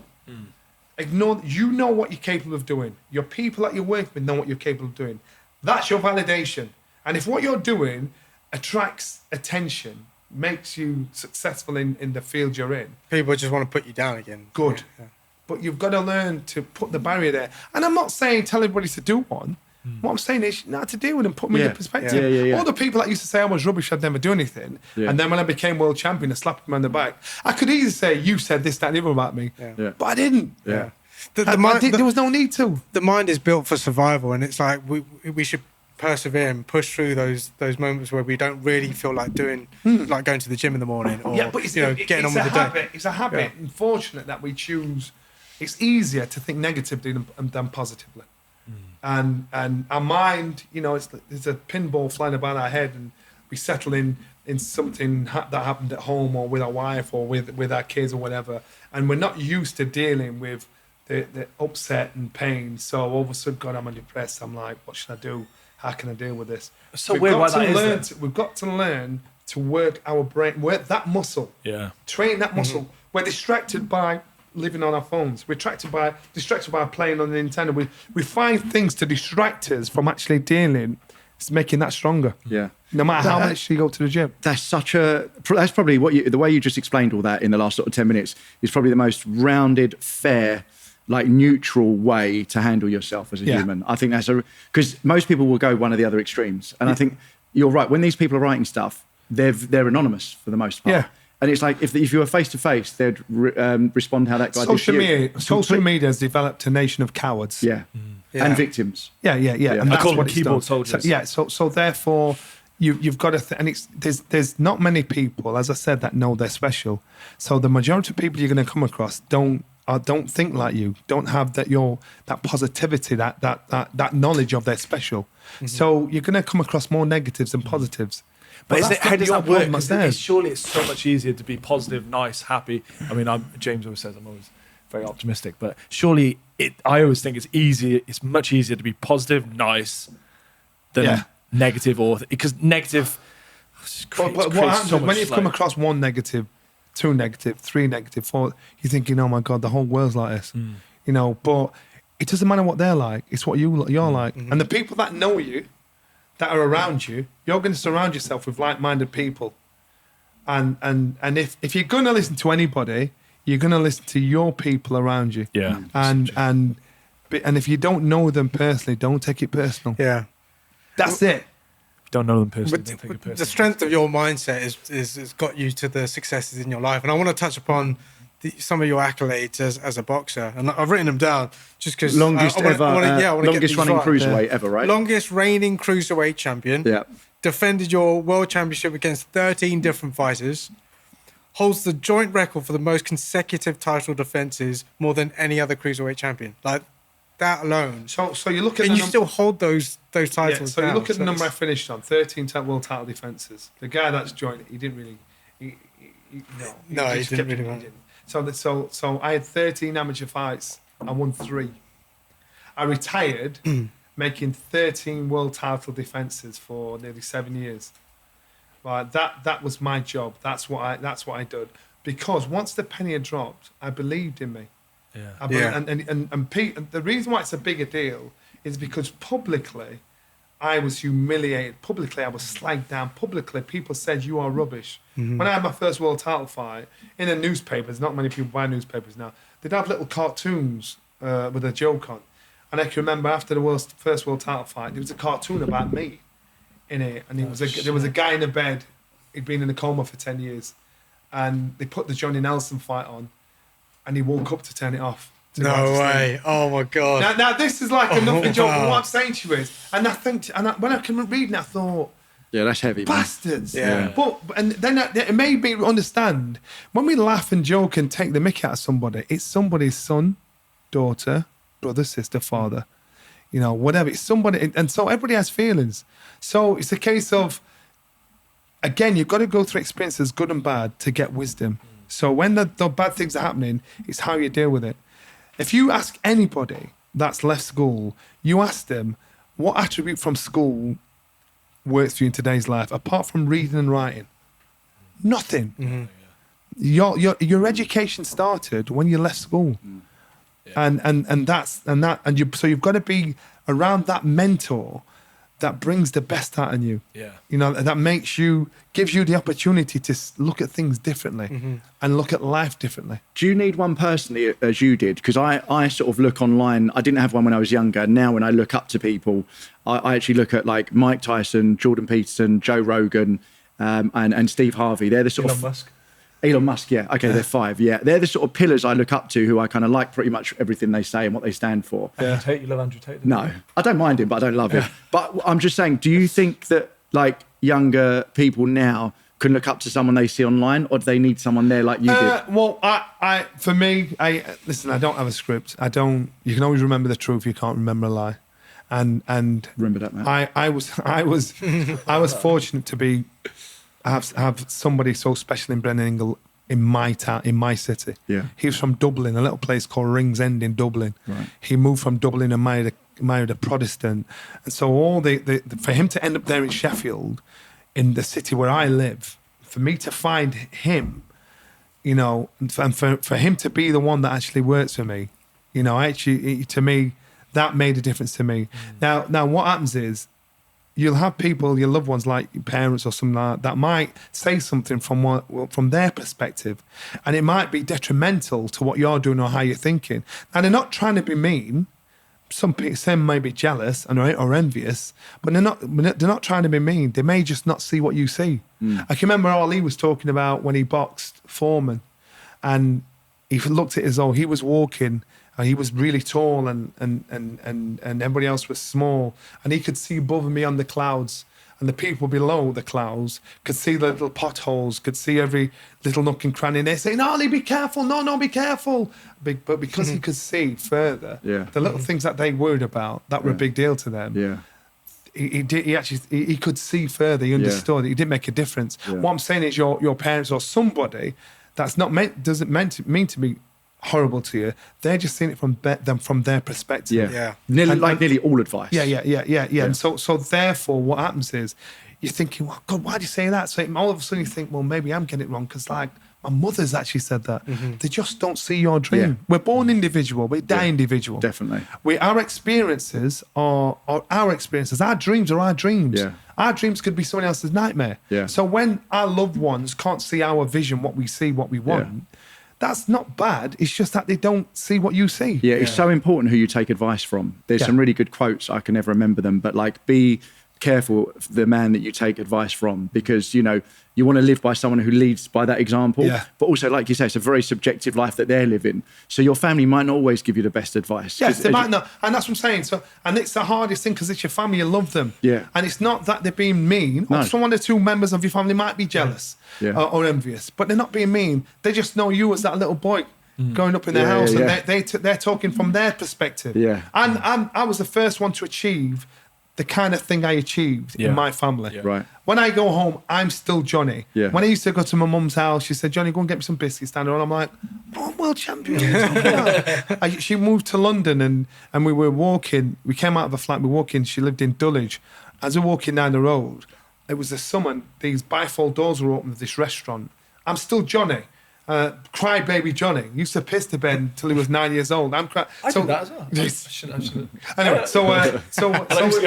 Ignore. You know what you're capable of doing. Your people that you work with know what you're capable of doing. That's your validation. And if what you're doing attracts attention, makes you successful in the field you're in, people just want to put you down again. Good. Yeah. But you've got to learn to put the barrier there. And I'm not saying tell everybody to do one. What I'm saying is, you know how to deal with them, put me in perspective. All the people that used to say I was rubbish, I'd never do anything. Yeah. And then when I became world champion, I slapped them on the back. I could easily say, you said this, that, and the other about me. Yeah. But I didn't. Yeah. There was no need to. The mind is built for survival, and it's like we should persevere and push through those moments where we don't really feel like doing, like going to the gym in the morning, or but it's, getting on with the day. It's a habit. Yeah. Unfortunate that we choose. It's easier to think negatively than positively, and our mind, there's a pinball flying about our head, and we settle in something that happened at home or with our wife or with our kids or whatever, and we're not used to dealing with the upset and pain. So all of a sudden, God, I'm depressed. I'm like, what should I do? How can I deal with this? So we've got to learn to work our brain, work that muscle. Yeah. Train that muscle. Mm-hmm. We're distracted by living on our phones. We're distracted by playing on the Nintendo. We find things to distract us from actually dealing. It's making that stronger. Yeah. No matter how much you go to the gym. That's probably the way you just explained all that in the last sort of 10 minutes is probably the most rounded, fair, like neutral way to handle yourself as a human. I think that's because most people will go one of the other extremes. And I think you're right. When these people are writing stuff, they're anonymous for the most part. Yeah. And it's like if you were face to face, they'd respond how that guy did. Social media has developed a nation of cowards. Yeah. And victims. Yeah. And I call them keyboard soldiers. So therefore, you've got to, there's not many people, as I said, that know they're special. So the majority of people you're going to come across don't think like you, don't have that positivity, that knowledge of they're special. Mm-hmm. So you're going to come across more negatives than positives. But how does that work? Surely it's so much easier to be positive, nice, happy. I mean, James always says I'm always very optimistic, but surely I always think it's much easier to be positive, nice than negative, because negative creates what happens so much when you've come across one negative, 2 negative, 3 negative, 4, you're thinking, oh my God, the whole world's like this. But it doesn't matter what they're like, it's what you're like. Mm-hmm. And the people that know you, that are around you, you're going to surround yourself with like-minded people. And if you're going to listen to anybody, you're going to listen to your people around you. Yeah. And if you don't know them personally, don't take it personal. Yeah. That's it. Don't know them personally, don't take it personally. The strength of your mindset is got you to the successes in your life. And I want to touch upon some of your accolades as a boxer, and I've written them down just because longest running cruiserweight ever, right? Longest reigning cruiserweight champion. Yeah. Defended your world championship against 13 different fighters. Holds the joint record for the most consecutive title defenses, more than any other cruiserweight champion. Like that alone. So you look at and you still hold those titles. Yeah, so you look at the number I finished on: 13 world title defenses. The guy that's joined, he didn't really. He didn't really. So I had 13 amateur fights. I won 3. I retired making 13 world title defenses for nearly 7 years. Right, that was my job. That's what I did. Because once the penny had dropped, I believed in me. Yeah. And Pete, the reason why it's a bigger deal is because publicly I was humiliated. Publicly, I was slagged down. Publicly, people said, you are rubbish. Mm-hmm. When I had my first world title fight, in the newspapers, not many people buy newspapers now, they'd have little cartoons with a joke on. And I can remember after the first world title fight, there was a cartoon about me in it. And there was a guy in a bed. He'd been in a coma for 10 years. And they put the Johnny Nelson fight on. And he woke up to turn it off. No way! Oh my God! Now this is like a nothing joke. But what I'm saying to you is, when I can read it, I thought, yeah, that's heavy, bastards. Man. Yeah. And then it made me understand when we laugh and joke and take the mick out of somebody, it's somebody's son, daughter, brother, sister, father, whatever. It's somebody, and so everybody has feelings. So it's a case of, again, you've got to go through experiences, good and bad, to get wisdom. So when the bad things are happening, it's how you deal with it. If you ask anybody that's left school, you ask them what attribute from school works for you in today's life, apart from reading and writing. Nothing. Mm-hmm. Your education started when you left school, so you've got to be around that mentor that brings the best out in you. Yeah. That gives you the opportunity to look at things differently and look at life differently. Do you need one personally as you did? Because I sort of look online. I didn't have one when I was younger. Now when I look up to people, I actually look at like Mike Tyson, Jordan Peterson, Joe Rogan, and Steve Harvey. They're the sort Elon Musk. Elon Musk, yeah. Okay, they're 5, yeah. They're the sort of pillars I look up to, who I kind of like pretty much everything they say and what they stand for. Andrew Tate, you love Andrew Tate? No, I don't mind him, but I don't love him. But I'm just saying, do you think that like younger people now can look up to someone they see online, or do they need someone there like you did? Well, for me, listen, I don't have a script. You can always remember the truth. You can't remember a lie. And Remember that, man. I was fortunate to have somebody so special in Brendon Ingle in my town, in my city. Yeah. He was from Dublin, a little place called Ringsend in Dublin. Right. He moved from Dublin and married a Protestant, and so all for him to end up there in Sheffield, in the city where I live, for me to find him, you know, and for him to be the one that actually works for me, you know, to me, that made a difference to me. Now what happens is, you'll have people, your loved ones, like your parents or something like that might say something from their perspective, and it might be detrimental to what you're doing or how you're thinking. And they're not trying to be mean. Some may be jealous or envious, but they're not trying to be mean. They may just not see what you see. I can remember Ali was talking about when he boxed Foreman, and he looked at it as though he was walking. He was really tall and everybody else was small. And he could see above me on the clouds, and the people below the clouds could see the little potholes, could see every little nook and cranny. And they say, "No, Ali, be careful. No, be careful." But because he could see further, the little things that they worried about, that were a big deal to them. Yeah. He could see further. He understood. It didn't make a difference. Yeah. What I'm saying is, your parents or somebody that's not doesn't mean to be horrible to you. They're just seeing it from their perspective. Yeah. Nearly all advice. Yeah. And so therefore, what happens is, you're thinking, "Well, God, why do you say that?" So all of a sudden you think, "Well, maybe I'm getting it wrong because like my mother's actually said that." They just don't see your dream. Yeah. We're born individual. We die individual. Definitely. Our experiences are our experiences. Our dreams are our dreams. Yeah. Our dreams could be someone else's nightmare. Yeah. So when our loved ones can't see our vision, what we see, what we want. That's not bad. It's just that they don't see what you see. Yeah, it's so important who you take advice from. There's some really good quotes. I can never remember them, but like, be careful of the man that you take advice from, because, you know, you want to live by someone who leads by that example. Yeah. But also, like you say, it's a very subjective life that they're living. So your family might not always give you the best advice. Yes, they might not. And that's what I'm saying. So, and it's the hardest thing because it's your family, you love them. Yeah. And it's not that they're being mean. No. Or one or two members of your family might be jealous or envious, but they're not being mean. They just know you as that little boy growing up in their house, and they're talking from their perspective. Yeah. And I was the first one to achieve the kind of thing I achieved in my family. Yeah. Right. When I go home, I'm still Johnny. Yeah. When I used to go to my mum's house, she said, "Johnny, go and get me some biscuits down there." And I'm like, "Oh, I'm world champion." She moved to London and we were walking. We came out of a flat, we were walking. She lived in Dulwich. As we were walking down the road, it was the summer. These bifold doors were open of this restaurant. I'm still Johnny. Crybaby Johnny used to piss to Ben till he was 9 years old. I did that as well. I shouldn't. Anyway, so I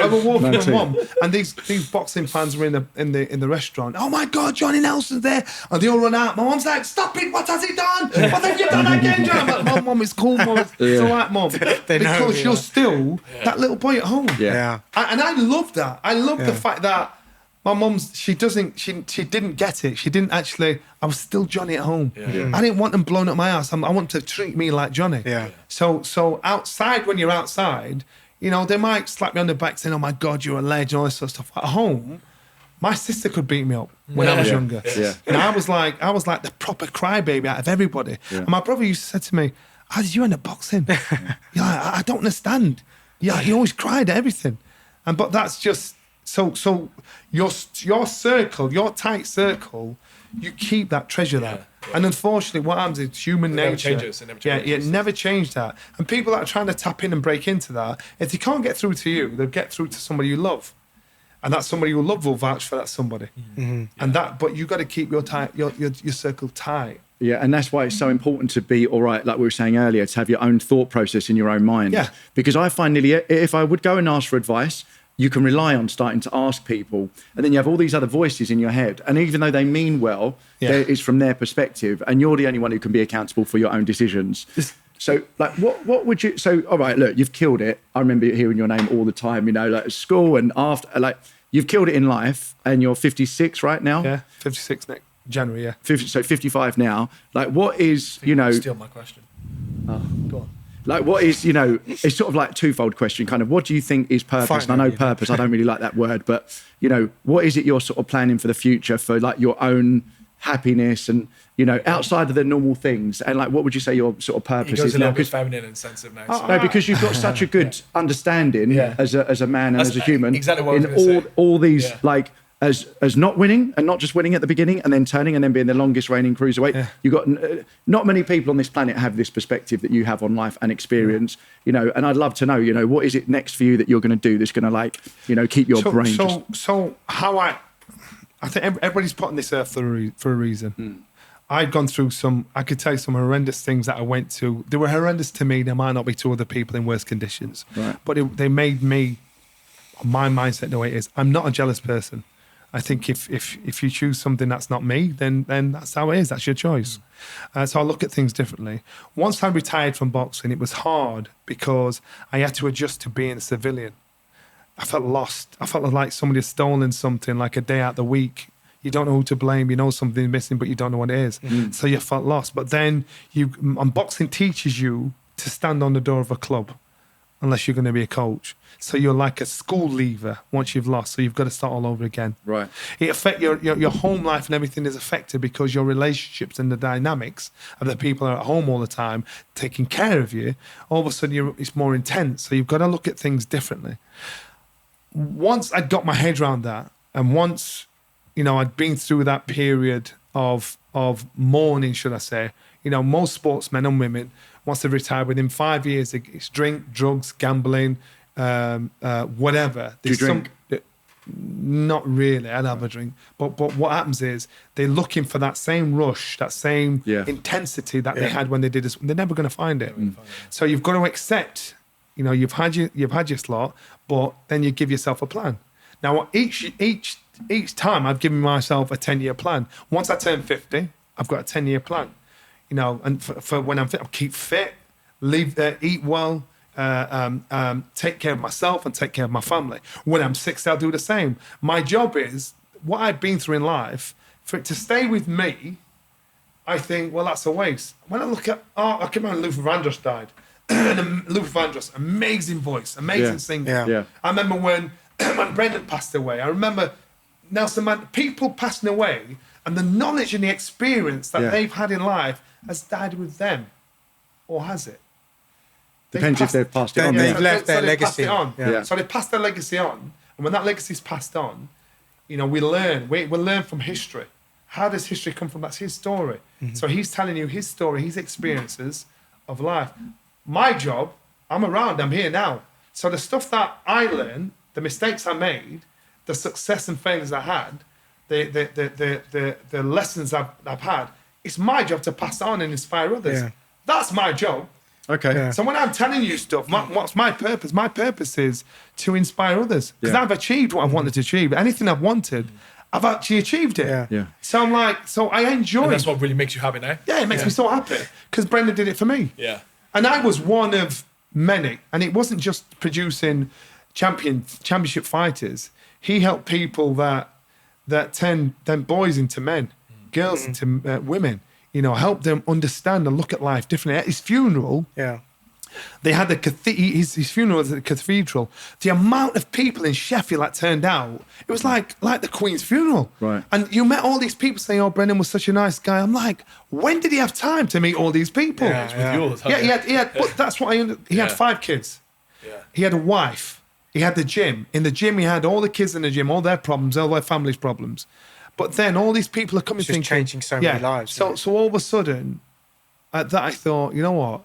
was walking with Mum, and these boxing fans were in the restaurant. "Oh my God, Johnny Nelson's there!" And they all run out. My mum's like, "Stop it! What has he done? What have you done again, Johnny?" I'm like, "Mum, it's cool, Mum. It's all right, Mum." Because you're still that little boy at home. Yeah. And I love that. I love the fact that my mum's, she didn't get it. She didn't actually, I was still Johnny at home. Yeah. I didn't want them blown up my ass. I want to treat me like Johnny. Yeah. So outside, when you're outside, you know, they might slap me on the back saying, "Oh my God, you're a legend," all this sort of stuff. At home, my sister could beat me up when I was younger. Yeah. And I was like the proper crybaby out of everybody. Yeah. And my brother used to say to me, "How did you end up boxing?" I don't understand. Yeah, he always cried at everything. But that's just, so your circle, your tight circle, you keep that treasure there. And unfortunately, what happens is human nature. It never changed that. And people that are trying to tap in and break into that, if they can't get through to you, they'll get through to somebody you love. And that somebody you love will vouch for that somebody. Mm-hmm. And but you got to keep your circle tight. Yeah, and that's why it's so important to be, all right, like we were saying earlier, to have your own thought process in your own mind. Yeah. Because I find nearly, if I would go and ask for advice, you can rely on starting to ask people, and then you have all these other voices in your head. And even though they mean well, it's from their perspective, and you're the only one who can be accountable for your own decisions. So, like, what would you? So, all right, look, you've killed it. I remember hearing your name all the time. You know, like at school and after. Like, you've killed it in life, and you're 56 right now. Yeah, 56 next. January, yeah. 55 now. Like, what is, you know, Steal my question. Go on. like, what is, you know, it's sort of like a twofold question, kind of, what do you think is purpose? Fine, And I know yeah. purpose, I don't really like that word, but, you know, what is it you're sort of planning for the future for, like, your own happiness and, you know, outside of the normal things? And, like, what would you say your sort of He purpose goes is a now? little bit 'Cause- feminine and sensitive now. so- no, because you've got such a good understanding Yeah. as a man and That's as a human exactly what I was in gonna say. all these, Yeah. like, as not winning and not just winning at the beginning and then turning and then being the longest reigning cruiserweight. Yeah. You've got not many people on this planet have this perspective that you have on life and experience, you know, and I'd love to know, you know, what is it next for you that you're going to do that's going to, like, you know, keep your brain just... So how I think everybody's put on this earth for a reason. I've gone through I could tell you some horrendous things that I went to. They were horrendous to me. They might not be to other people in worse conditions. Right. But they made me, my mindset the way it is. I'm not a jealous person. I think if you choose something that's not me, then that's how it is. That's your choice. So I look at things differently. Once I retired from boxing, it was hard because I had to adjust to being a civilian. I felt lost. I felt like somebody had stolen something, like a day out of the week. You don't know who to blame. You know something's missing, but you don't know what it is. So you felt lost. But then boxing teaches you to stand on the door of a club unless you're going to be a coach. So you're like a school leaver once you've lost. So you've got to start all over again. Right. It affects your home life, and everything is affected because your relationships and the dynamics of the people who are at home all the time taking care of you. All of a sudden, it's more intense. So you've got to look at things differently. Once I got my head around that, and once, you know, I'd been through that period of mourning, should I say. You know, most sportsmen and women, once they've retired, within 5 years, it's drink, drugs, gambling, whatever. Do you drink? Not really. I'd have a drink. But what happens is they're looking for that same rush, that same intensity that they had when they did this. They're never going to find it. So you've got to accept, you know, you've had your slot, but then you give yourself a plan. Now, each time I've given myself a 10-year plan. Once I turn 50, I've got a 10-year plan. You know, and for when I'm fit, I'll keep fit, eat well, take care of myself and take care of my family. When I'm 60, I'll do the same. My job is, what I've been through in life, for it to stay with me, I think, well, that's a waste. When I look at, I came out when Luther Vandross died. Luther Vandross, amazing voice, amazing singer. Yeah. I remember when Brendon passed away. I remember Nelson Mandela, people passing away, and the knowledge and the experience that they've had in life has died with them. Or has it? Depends if they've passed it on. They've Yeah. left their they've passed legacy. it on. Yeah. So they passed their legacy on. And when that legacy's passed on, you know, we learn from history. How does history come from? That's his story. So he's telling you his story, his experiences of life. My job, I'm around, I'm here now. So the stuff that I learned, the mistakes I made, the success and failures I had, the lessons I've had, it's my job to pass on and inspire others. Yeah. That's my job. Okay. Yeah. So when I'm telling you stuff, what's my purpose? My purpose is to inspire others. Because I've achieved what I've wanted to achieve. Anything I've wanted, I've actually achieved it. Yeah. Yeah. So I'm like, so I enjoy And it. that's what really makes you happy now. Yeah, it makes me so happy. Because Brendon did it for me. Yeah. And I was one of many. And it wasn't just producing championship fighters. He helped people that turn them boys into men, girls into women. You know, help them understand and look at life differently. At his funeral, they had his funeral was at the cathedral. The amount of people in Sheffield that turned out, it was like the Queen's funeral. Right. And you met all these people saying, "Oh, Brendon was such a nice guy." I'm like, when did he have time to meet all these people? Yeah, It's with you all the time. Yeah, he had. But that's what he had 5 kids. Yeah. He had a wife. He had the gym. In the gym, he had all the kids in the gym, all their problems, all their family's problems. But then all these people are coming, It's just thinking, changing so many lives. So all of a sudden, at that I thought, you know what,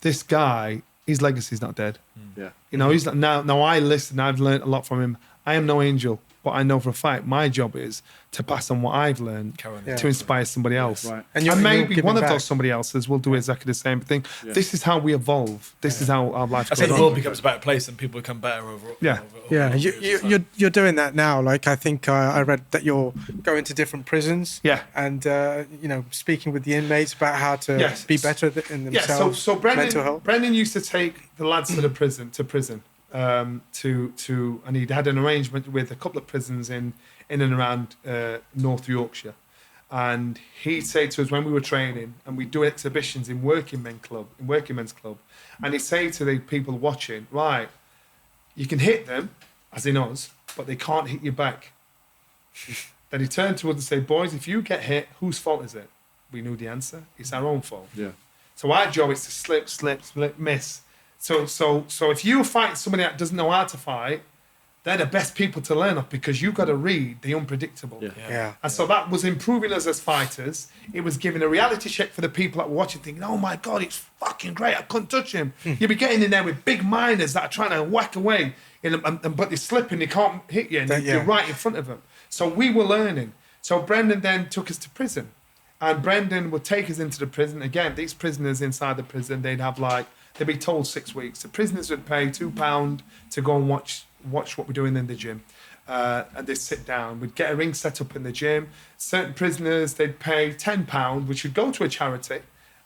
this guy, his legacy's not dead. Yeah. You know, he's not, now I listen. I've learned a lot from him. I am no angel, but I know for a fact my job is to pass on what I've learned Carry on. to inspire somebody else. Right. And, you're maybe giving one of back. those somebody else's will do exactly the same thing. This is how we evolve. This is how our life I say goes the world on. becomes a better place and people become better overall. Yeah. Yeah, you're doing that now. Like I think I read that you're going to different prisons. Yeah. And you know, speaking with the inmates about how to Yes. be better in Yeah, themselves. so mental health. Brendon used to take the lads to prison, and he had an arrangement with a couple of prisons in and around North Yorkshire, And he'd say to us when we were training, and we'd do exhibitions in working men's club, and he'd say to the people watching, right, you can hit them, as in us, but they can't hit you back. Then he turned to us and said, boys, if you get hit, whose fault is it? We knew the answer. It's our own fault. Yeah. So our job is to slip, miss. So if you fight somebody that doesn't know how to fight, they're the best people to learn off, because you've got to read the unpredictable. Yeah. And so that was improving us as fighters. It was giving a reality check for the people that were watching, thinking, oh my God, it's fucking great. I couldn't touch him. You'll be getting in there with big miners that are trying to whack away, but they're slipping, they can't hit you, and you're right in front of them. So we were learning. So Brendon then took us to prison. And Brendon would take us into the prison. Again, these prisoners inside the prison, they'd be told 6 weeks. The prisoners would pay £2 to go and watch what we're doing in the gym. And they'd sit down. We'd get a ring set up in the gym. Certain prisoners, they'd pay £10, which would go to a charity,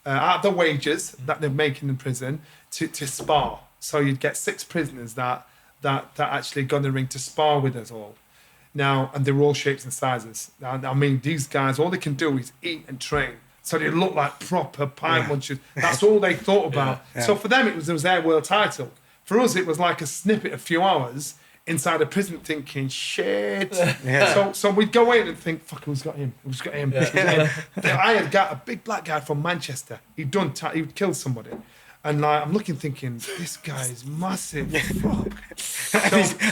out of the wages that they're making in prison, to spar. So you'd get 6 prisoners that actually got in the ring to spar with us all. Now, and they're all shapes and sizes. I mean, these guys, all they can do is eat and train. So they look like proper pine munchers. That's all they thought about. Yeah. So for them, it was their world title. For us, it was like a snippet, a few hours inside a prison, thinking, shit. Yeah. So we'd go in and think, fuck, who's got him? Who's got him? I had got a big black guy from Manchester. He'd killed somebody. And like, I'm looking, thinking, this guy is massive. Fuck.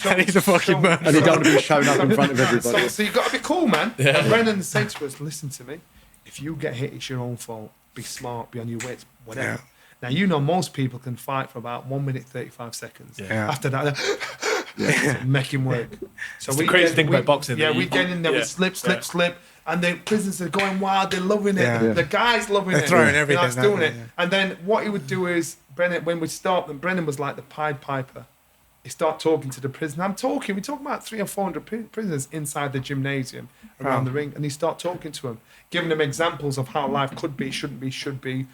And he's a fucking murderer. And he don't want to be shown up in front of everybody. So you've got to be cool, man. Yeah. And Brendon said to us, listen to me. If you get hit, it's your own fault. Be smart, be on your wits, whatever. Yeah. Now, you know, most people can fight for about 1 minute, 35 seconds. Yeah. After that, make him work. So the crazy thing about boxing. Yeah, we get in there, we slip. And the prisoners are going wild, they're loving it. Yeah. The guys loving They're it. throwing everything. That's doing it. And then what he would do is, Brendon, when we'd start, then Brendon was like the Pied Piper. He start talking to the prisoner. we're talking about 300 or 400 prisoners inside the gymnasium around the ring. And he start talking to them, giving them examples of how life could be, shouldn't be, should be,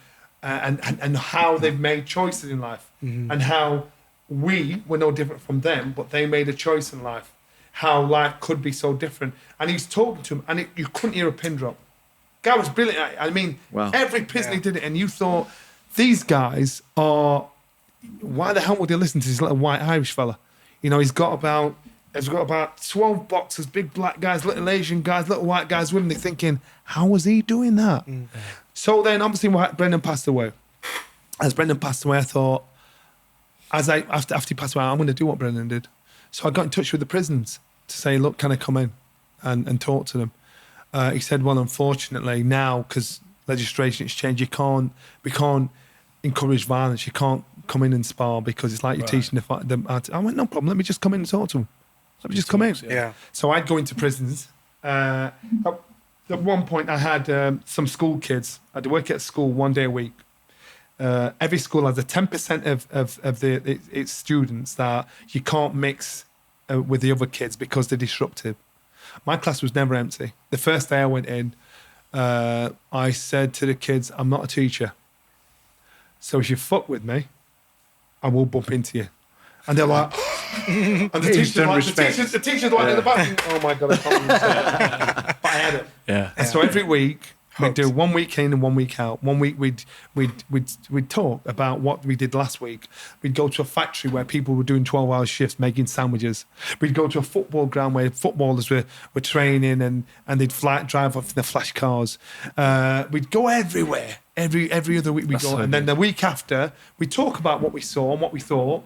and how they've made choices in life, and how we were no different from them, but they made a choice in life. How life could be so different. And he's talking to him, and you couldn't hear a pin drop. Guy was brilliant. I mean, every prisoner did it, and you thought, these guys are, why the hell would they listen to this little white Irish fella? You know, he's got about 12 boxers, big black guys, little Asian guys, little white guys with him. They're thinking, how was he doing that? So then, obviously, Brendon passed away. As Brendon passed away, I thought, after he passed away, I'm going to do what Brendon did. So I got in touch with the prisons to say, look, can I come in and talk to them? He said, well, unfortunately now, because legislation has changed, we can't encourage violence. You can't come in and spar because it's like you're teaching the fight. I went, no problem. Let me just come in and talk to them. Let me just come in. Yeah. So I'd go into prisons. At one point, I had some school kids. I'd work at a school 1 day a week. Every school has a 10% of its students that you can't mix with the other kids because they're disruptive. My class was never empty. The first day I went in, I said to the kids, I'm not a teacher. So if you fuck with me, I will bump into you. And they're like, and the teacher's like in the back, oh my God, I can't even say it. But I had it. Yeah. And so every week, we'd do 1 week in and 1 week out. 1 week we'd talk about what we did last week. We'd go to a factory where people were doing 12-hour shifts making sandwiches. We'd go to a football ground where footballers were training and they'd drive off in their flash cars. We'd go everywhere. Every other week we'd go. And then the week after, we'd talk about what we saw and what we thought.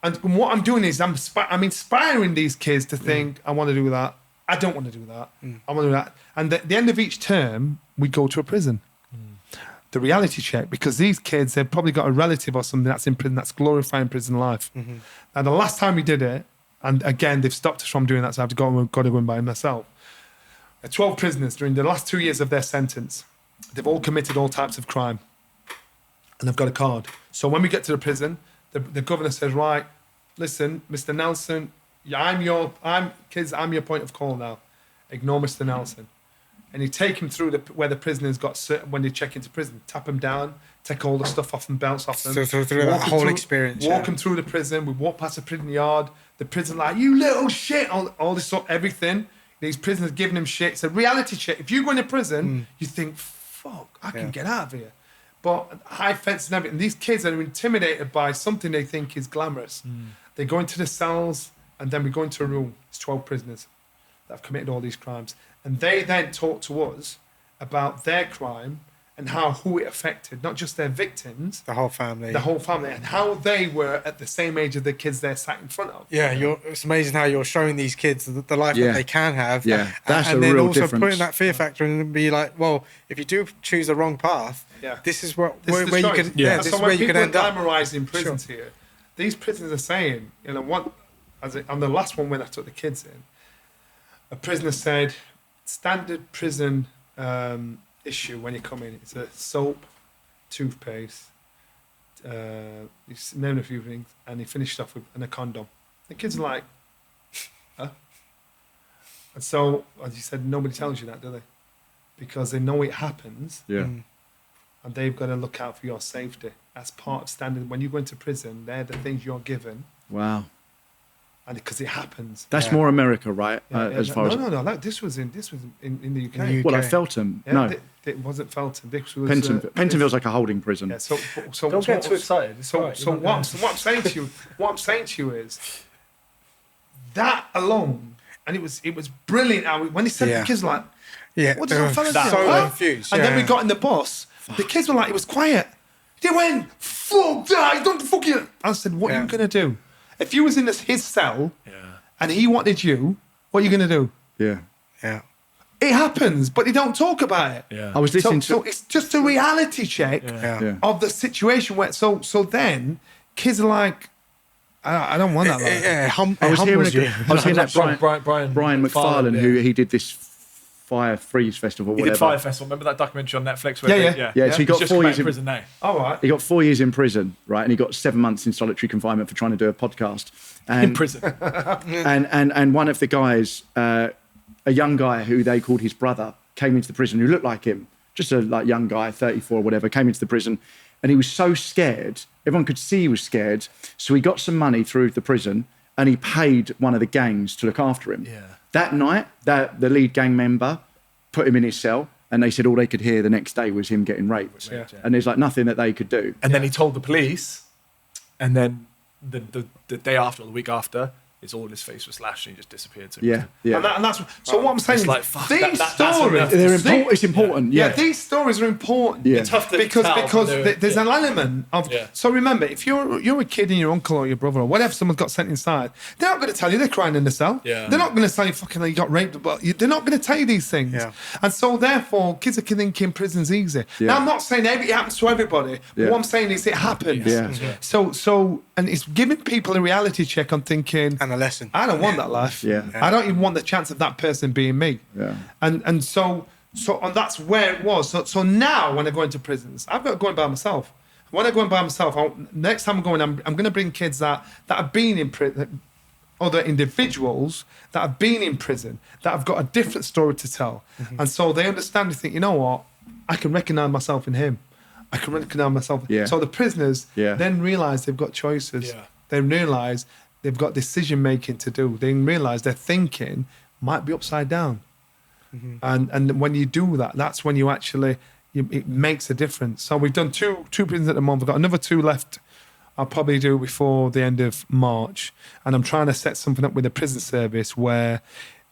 And what I'm doing is I'm inspiring these kids to think, I want to do that. I don't want to do that. I want to do that. And at the end of each term, we go to a prison. The reality check, because these kids, they've probably got a relative or something that's in prison, that's glorifying prison life. And the last time we did it, and again, they've stopped us from doing that, so I've got to go in by myself. 12 prisoners during the last 2 years of their sentence, they've all committed all types of crime. And they've got a card. So when we get to the prison, the governor says, right, listen, Mr. Nelson, I'm your point of call now. Ignore Mr. Nelson. And you take him through where the prisoners got when they check into prison. Tap him down, take all the stuff off them, belts off them. So through that whole experience. Walk him through the prison. We walk past the prison yard. The prison like, you little shit. All this stuff, everything. These prisoners giving him shit. It's a reality check. If you go into prison, you think, fuck, I can get out of here. But high fence and everything. These kids are intimidated by something they think is glamorous. They go into the cells, and then we go into a room. It's 12 prisoners that have committed all these crimes. And they then talk to us about their crime and who it affected, not just their victims. The whole family. And how they were at the same age of the kids they're sat in front of. Yeah, it's amazing how you're showing these kids the life that they can have. Yeah, that's and a then real also difference. putting that fear factor in and be like, well, if you do choose the wrong path, this is where you can this is so where when you can people end are up. glamorising prisons here, these prisoners are saying, on the last one when I took the kids in, a prisoner said, standard prison issue when you come in, it's a soap, toothpaste, he's named a few things, and he finished off with a condom. The kids are like, huh? And so, as you said, nobody tells you that, do they? Because they know it happens. Yeah. And they've got to look out for your safety. That's part of standard. When you go into prison, they're the things you're given. Wow. And because it happens. That's more America, right? As far as no. Like, this was in the UK. In the well, UK. like Feltham. Yeah, No, it wasn't Felton. This was Pentonville's like a holding prison. Yeah, so Don't get too excited. It's So, all right. so what I'm saying to you is that alone, and it was brilliant. When he said the kids were like, what does that fella do? so confused. And then we got in the bus. The kids were like, it was quiet. They went, fuck that, don't fucking. I said, what are you gonna do? If you was in his cell and he wanted you, what are you gonna do? Yeah. It happens, but they don't talk about it. Yeah. I was listening So it's just a reality check of the situation where. So then kids are like, I don't want that. Life. I was hearing that Brian McFarlane, who he did this Fire Freeze Festival. He Whatever. did Fire Festival. Remember that documentary on Netflix? Where Yeah. So he got He's just 4 come out years in prison now. All right. He got 4 years in prison, right? And he got 7 months in solitary confinement for trying to do a podcast. And, In prison. and one of the guys, a young guy who they called his brother, came into the prison who looked like him, just a young guy, 34 or whatever, came into the prison, and he was so scared. Everyone could see he was scared. So he got some money through the prison, and he paid one of the gangs to look after him. Yeah. That night, the lead gang member put him in his cell, and they said all they could hear the next day was him getting raped. And there's like nothing that they could do. And then he told the police, and then the day after or the week after, all his face was slashed and he just disappeared. Yeah. And that's so. What I'm saying is, like, fuck, these that's stories, It's important. Yeah, these stories are important. Yeah. They're tough to because tell, there's an element of. Yeah. So remember, if you're a kid and your uncle or your brother or whatever, someone's got sent inside, they're not going to tell you they're crying in the cell. Yeah. They're not going to tell you fucking you got raped, but they're not going to tell you these things. Yeah. And so therefore, kids are thinking prison's easy. Yeah. Now I'm not saying it happens to everybody. But Yeah. what I'm saying is it happens. Yeah. So and it's giving people a reality check on thinking. And a lesson. I don't want that life. Yeah. I don't even want the chance of that person being me. Yeah. And so and that's where it was. So now when I go into prisons, I've got to go in by myself. When I go in by myself, next time I'm going, I'm going to bring kids that have been in prison, other individuals that have been in prison, that have got a different story to tell. And so they understand and think, you know what? I can recognise myself in him. I can recognise myself. Yeah. So the prisoners Yeah. then realise they've got choices. Yeah. They realise they've got decision making to do. They realise their thinking might be upside down. And when you do that, that's when you actually, it makes a difference. So we've done two prisons at the moment. We've got another 2 left. I'll probably do before the end of March. And I'm trying to set something up with the prison service where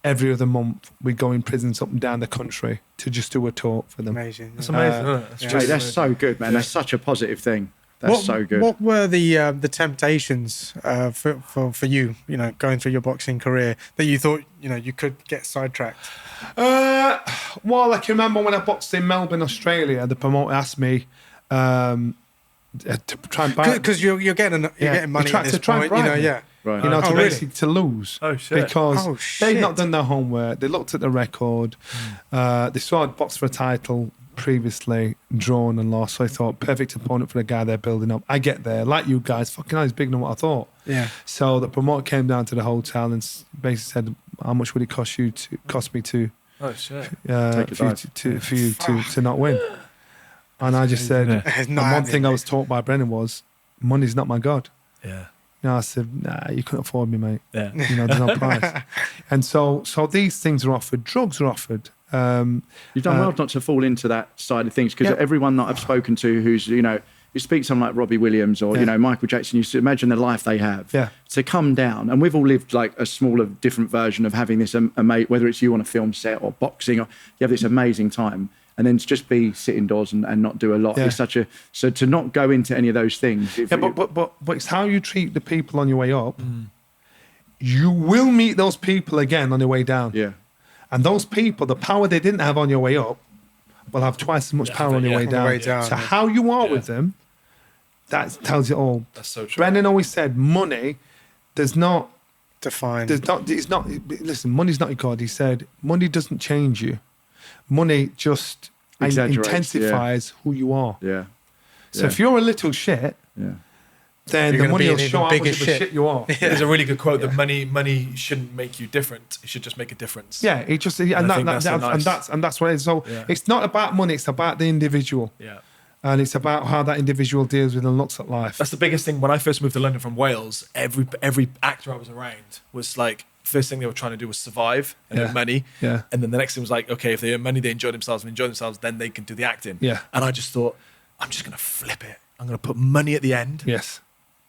every other month we go in prisons up and down the country to just do a talk for them. Amazing. That's amazing. Mate, that's so good, man. That's such a positive thing. That's so good. What were the temptations for you, going through your boxing career that you thought, you could get sidetracked? Well, I can remember when I boxed in Melbourne, Australia, the promoter asked me to try and buy. Because you're getting money at this point, Right. To really? basically to lose. Oh, shit. Because they've not done their homework. They looked at the record. They saw I'd boxed for a title previously, drawn and lost. So I thought, perfect opponent for the guy they're building up. I get there, like you guys, fucking hell, he's bigger than what I thought. Yeah. So the promoter came down to the hotel and basically said, how much would it cost me to Oh, shit. for you to not win? And I just said, and one thing I was taught by Brendon was, money's not my God. Yeah. I said, nah, you couldn't afford me, mate. Yeah. There's no price. And so these things are offered. Drugs are offered. You've done well not to fall into that side of things, because everyone that I've spoken to who's, you speak to someone like Robbie Williams or, Michael Jackson, you imagine the life they have. Yeah. To come down, and we've all lived like a smaller, different version of having this, whether it's you on a film set or boxing, or you have this amazing time. And then to just be sit indoors and not do a lot. Yeah. It's so to not go into any of those things. But it's how you treat the people on your way up. You will meet those people again on your way down. Yeah. And those people, the power they didn't have on your way up, will have twice as much power on your way down. So how you are with them, that tells you all. That's so true. Brendon always said, money does not define. Listen, money's not your God. He said, money doesn't change you. Money just intensifies who you are. Yeah. So if you're a little shit, then the money will show how much of a shit you are. There's a really good quote that money shouldn't make you different. It should just make a difference. Yeah, it just and that's what it is. So it's not about money, it's about the individual. Yeah. And it's about how that individual deals with and looks at life. That's the biggest thing. When I first moved to London from Wales, every actor I was around was like, first thing they were trying to do was survive and earn money. Yeah. And then the next thing was like, okay, if they earn money, they enjoy themselves, then they can do the acting. Yeah. And I just thought, I'm just going to flip it. I'm going to put money at the end. Yes.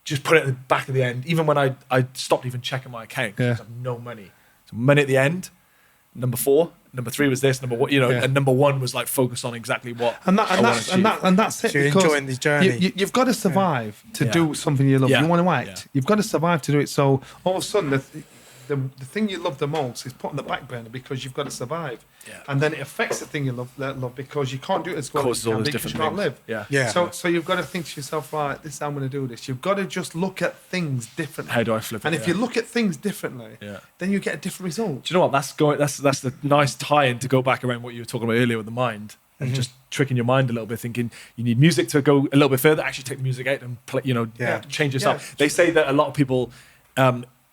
Just put it at the back of the end. Even when I stopped even checking my account because I have no money. So money at the end. Number 4. Number 3 was this. Number 1, and number 1 was like focus on exactly what that's it. So you're enjoying the journey. You've got to survive to do something you love. Yeah. You want to act. Yeah. You've got to survive to do it. So all of a sudden, the thing you love the most is put on the back burner because you've got to survive. Yeah. And then it affects the thing you love because you can't do it as well as you can because you can't live. Yeah. So you've got to think to yourself, right, this is how I'm going to do this. You've got to just look at things differently. How do I flip it? And if you look at things differently, then you get a different result. Do you know what? That's the nice tie-in to go back around what you were talking about earlier with the mind. And just tricking your mind a little bit, thinking you need music to go a little bit further. Actually, take the music out and play, change yourself. Yeah. They say that a lot of people,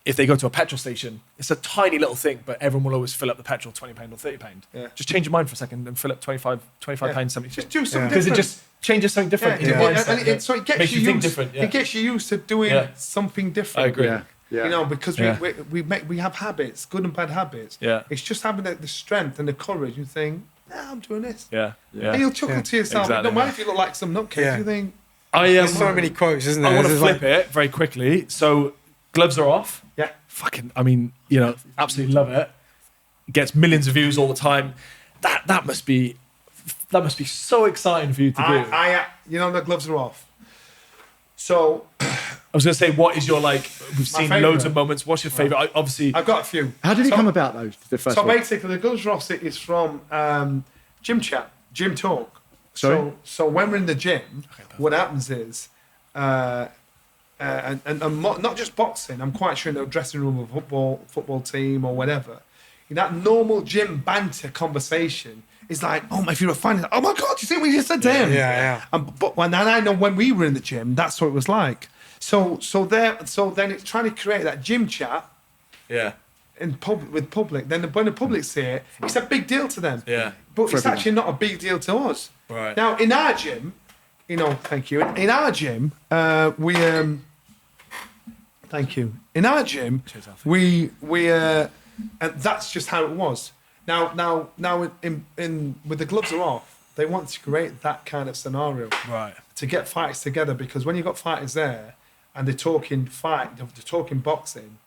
if they go to a petrol station, it's a tiny little thing, but everyone will always fill up the petrol £20 or £30. Yeah. Just change your mind for a second and fill up £25, something. Just do something because different. it just changes something different in your mindset. So it gets makes you think used, different. Yeah. It gets you used to doing something different. I agree. Yeah. Because we have habits, good and bad habits. Yeah. It's just having the strength and the courage and saying, I'm doing this. Yeah. And you'll chuckle to yourself. Exactly, No matter if you look like some nutcase, you think. There's so many quotes, isn't there? I want to There's flip it very quickly. So gloves are off. Yeah. Absolutely love it. Gets millions of views all the time. That must be so exciting for you to do. The gloves are off. So I was going to say, what is your we've seen loads of moments. What's your favourite? Obviously, I've got a few. How did it come about, though, the first one? Basically, the gloves are off is from gym chat, gym talk. Sorry? So when we're in the gym, what happens is, and not just boxing, I'm quite sure in the dressing room of a football team or whatever, in that normal gym banter conversation, it's like, oh, if you're a fan, oh my God, you see what you just said to him? Yeah. And I know when we were in the gym, that's what it was like. So then it's trying to create that gym chat. Yeah. With public. Then when the public see it, it's a big deal to them. Yeah. But it's actually not a big deal to us. Right. Now in our gym, thank you. In our gym, we thank you. In our gym, we and that's just how it was. Now in with the gloves are off, they want to create that kind of scenario. Right. To get fighters together, because when you've got fighters there and they're talking boxing,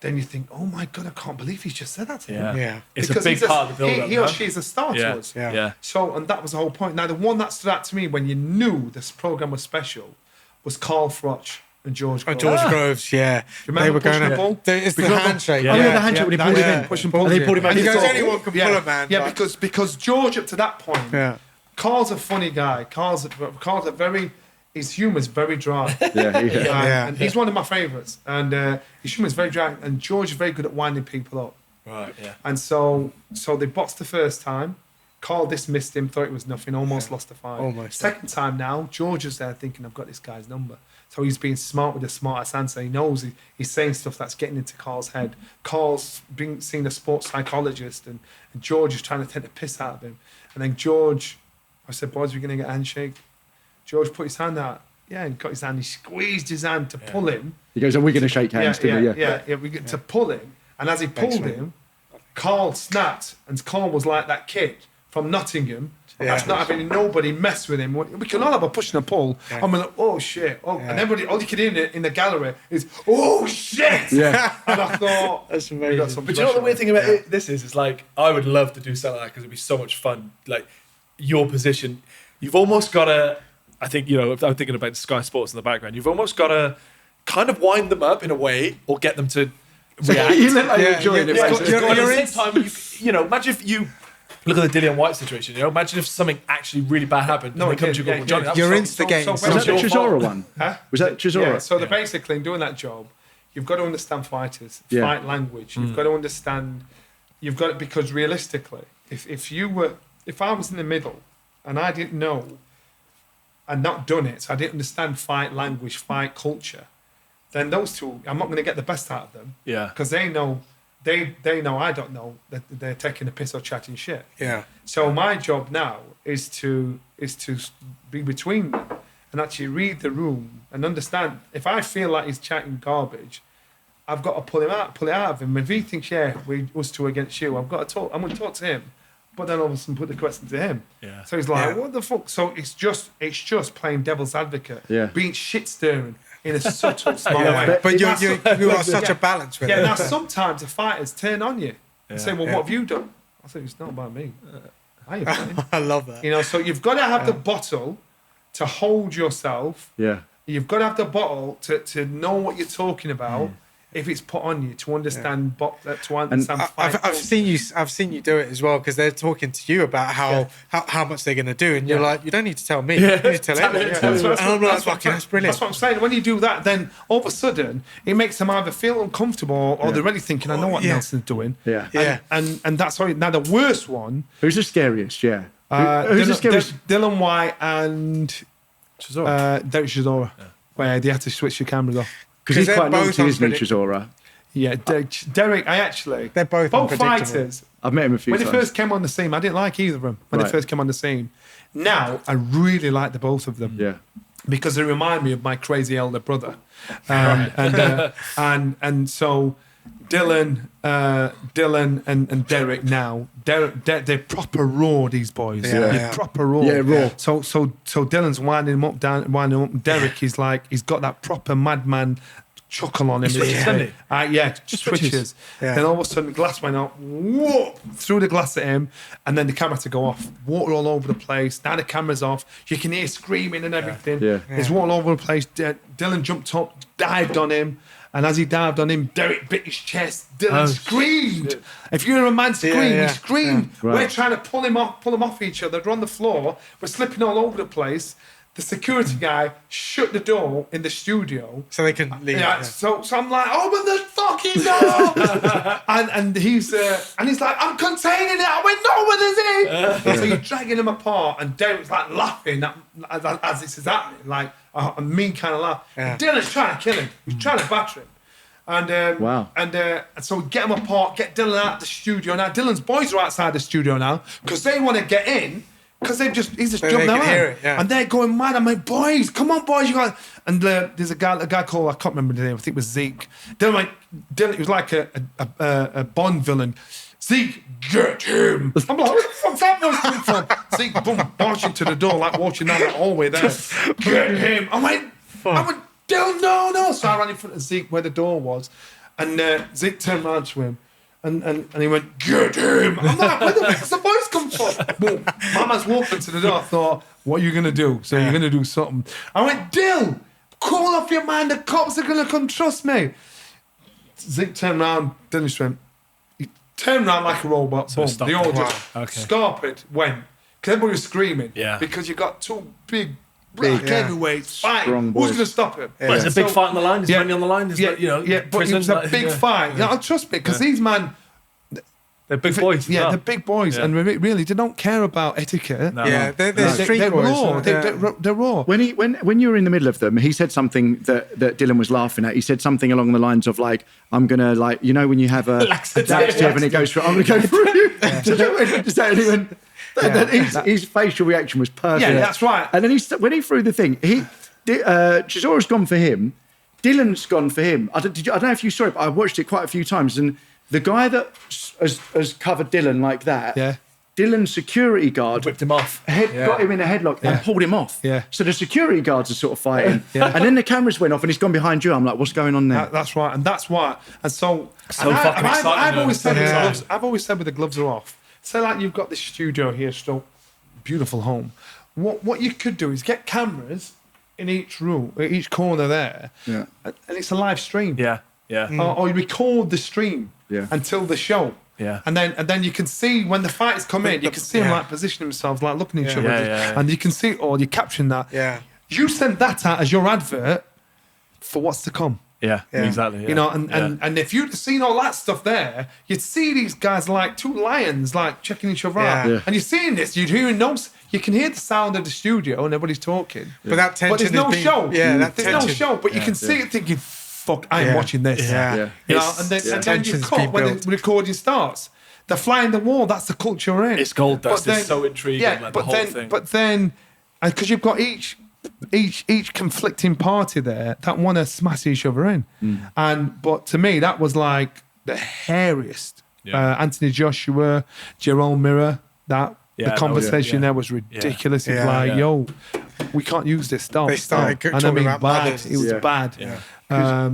then you think, oh my God, I can't believe he's just said that to him. Yeah. It's Because a big part of the build-up. He or she is a star to us. Yeah. So, and that was the whole point. Now, the one that stood out to me when you knew this program was special was Carl Froch and George Groves. George Groves, yeah. Remember They were pushing going the ball? It's the handshake. Oh, yeah, the handshake when he pulled him in. Push and pull. And they pulled him And in. he goes, anyone can pull a man. Yeah, because George, up to that point, Carl's a funny guy. Carl's a very... His humour's very dry. And he's one of my favourites. And his humour's very dry. And George is very good at winding people up. Right, yeah. And so they boxed the first time. Carl dismissed him, thought it was nothing, almost lost the fight. Almost. Second time now, George is there thinking, I've got this guy's number. So he's being smart with the smartest answer. He knows he's saying stuff that's getting into Carl's head. Carl's seeing a sports psychologist, and George is trying to take the piss out of him. And then George, I said, boys, we're going to get a handshake. George put his hand out and got his hand. He squeezed his hand to pull him. He goes, "Are we going to shake hands?" To pull him. And as he pulled him, Carl snapped, and Carl was like that kid from Nottingham. That's not having nobody mess with him. We can all have a push and a pull. I'm like, oh shit! Oh, and everybody, all you can hear in the gallery is, oh shit! Yeah. And I thought, that's amazing. But you know what the weird thing about this is like, I would love to do something like that because it'd be so much fun. Like your position, you've almost got to. I think if I'm thinking about Sky Sports in the background, you've almost got to kind of wind them up in a way or get them to react. You look like you're enjoying it. At the same time, imagine if you. Look at the Dillian White situation. Imagine if something actually really bad happened. No, and they come to you and go, Johnny, you're instigating. Was that the Chisora one? Huh? Was that Chisora? Yeah. So they're basically in doing that job, you've got to understand fighters, fight language. You've got to understand. Because realistically, if I was in the middle and I didn't know and not done it, so I didn't understand fight language, fight culture, then those two, I'm not going to get the best out of them. Yeah. Because they know. They know I don't know that they're taking a piss or chatting shit. Yeah. So my job now is to be between them and actually read the room and understand. If I feel like he's chatting garbage, I've got to pull it out of him. If he thinks us two against you, I've got to talk. I'm going to talk to him, but then all of a sudden put the question to him. Yeah. So he's like, what the fuck? So it's just playing devil's advocate. Yeah. Being shit stirring. In a subtle, small way. But you are such a balance with it. Yeah, now sometimes the fighters turn on you and say, well, what have you done? I said, it's not about me. I ain't playing. I love that. So you've got to have the bottle to hold yourself. Yeah. You've got to have the bottle to know what you're talking about. If it's put on you to understand, I've seen you do it as well because they're talking to you about how much they're going to do, and you're like, you don't need to tell me, you need to tell everyone. And I'm like, that's brilliant. That's what I'm saying. When you do that, then all of a sudden it makes them either feel uncomfortable or they're really thinking, I know what Nelson's doing. Yeah. And that's how. Now the worst one. Who's the scariest? Yeah. Who's the scariest? Dylan White and Derek Chisora, where they had to switch the cameras off. Because he's quite naughty, isn't he, Chisora? Yeah, Derek, they're both fighters. I've met him a few times. When they first came on the scene, I didn't like either of them when they first came on the scene. Now, I really like the both of them. Yeah. Because they remind me of my crazy elder brother. And so Dylan and Derek now, they're proper raw, these boys. They're proper raw. Yeah, raw. So Dylan's winding him up. And Derek, he's got that proper madman chuckle on him. Just switches. Then all of a sudden the glass went up, whoop, threw the glass at him, and then the camera had to go off. Water all over the place. Now the camera's off. You can hear screaming and everything. There's water all over the place. Dylan jumped up, dived on him. And as he dived on him, Derek bit his chest. Dylan screamed. Shit. If you hear a man scream, he screamed. Yeah. Right. We're trying to pull them off each other. They're on the floor. We're slipping all over the place. The security guy shut the door in the studio. So they can leave. So I'm like, open the fucking door. and he's like, I'm containing it. I went, no, what is it? So you're dragging him apart. And Derek's like laughing as this is happening. Like a mean kind of laugh. Yeah. Dylan's trying to kill him. He's trying to batter him. And so we get him apart, get Dylan out of the studio. Now Dylan's boys are outside the studio now because they want to get in. Because he's just jumping around. And they're going mad. I'm like, boys, come on, boys. You got. And there's a guy called, I can't remember the name, I think it was Zeke. Dylan, he was like a Bond villain. Zeke, get him. I'm like, where the fuck's that voice coming from? Zeke, boom, marching to the door, like watching down the hallway there. Get him. I went, Dylan, no. So I ran in front of Zeke where the door was. And Zeke turned around to him. And he went, get him. I'm like, where the fuck's the voice come from? Boom. My man's walking to the door. I thought, what are you going to do? So you're going to do something. I went, Dill, call off your man. The cops are going to come trust me. Zeke turned around. Dylan just went, he turned around like a robot. So boom. They all just scarpered, went. Because everybody was screaming. Yeah. Because you got two big heavyweights fighting. Who's going to stop him? Well, it's a big fight on the line. There's money on the line. But it was a big fight. Yeah, trust me, because these man, they're big boys. Yeah, they're big boys, and really, they don't care about etiquette. No. Yeah, they're street boys. Raw. They're raw. When you were in the middle of them, he said something that Dylan was laughing at. He said something along the lines of like, "I'm gonna like, you know, when you have a laxative and it goes through, I'm gonna go through you." His facial reaction was perfect. Yeah, that's right. And then when he threw the thing, Chisora's gone for him. Dylan's gone for him. I don't know if you saw it, but I watched it quite a few times. And the guy that has covered Dylan like that, Dylan's security guard whipped him off, got him in a headlock and pulled him off. Yeah. So the security guards are sort of fighting. And then the cameras went off and he's gone behind you. I'm like, what's going on there? That's right, and that's why. And so fucking exciting. I've always said with the gloves, I've always said with the gloves are off. Say like you've got this studio here, still beautiful home. What you could do is get cameras in each room, each corner there, and it's a live stream. Yeah. Or you record the stream until the show. Yeah. And then you can see when the fighters come in, you can see them like positioning themselves, like looking at each other. And you can see, or you caption that. Yeah. You send that out as your advert for what's to come. Yeah, exactly. Yeah. You know, and if you'd seen all that stuff there, you'd see these guys like two lions, like checking each other out. Yeah. And you're seeing this, you'd hear you can hear the sound of the studio and everybody's talking. But that tension But there's no is being, show. Yeah, There's no show, but you can see it thinking, fuck, I am watching this. Yeah. You know, and then you Tension's cut being when built. the recording starts. They're flying the wall, that's the culture we're in. It's gold dust. But It's so intriguing, like the whole thing. But then, because you've got each conflicting party there that want to smash each other in. But to me, that was like the hairiest. Anthony Joshua, Jerome Miller, the conversation there was ridiculous. It's like, yo, we can't use this stuff. They started and I talking mean, about bad. mothers. It was bad.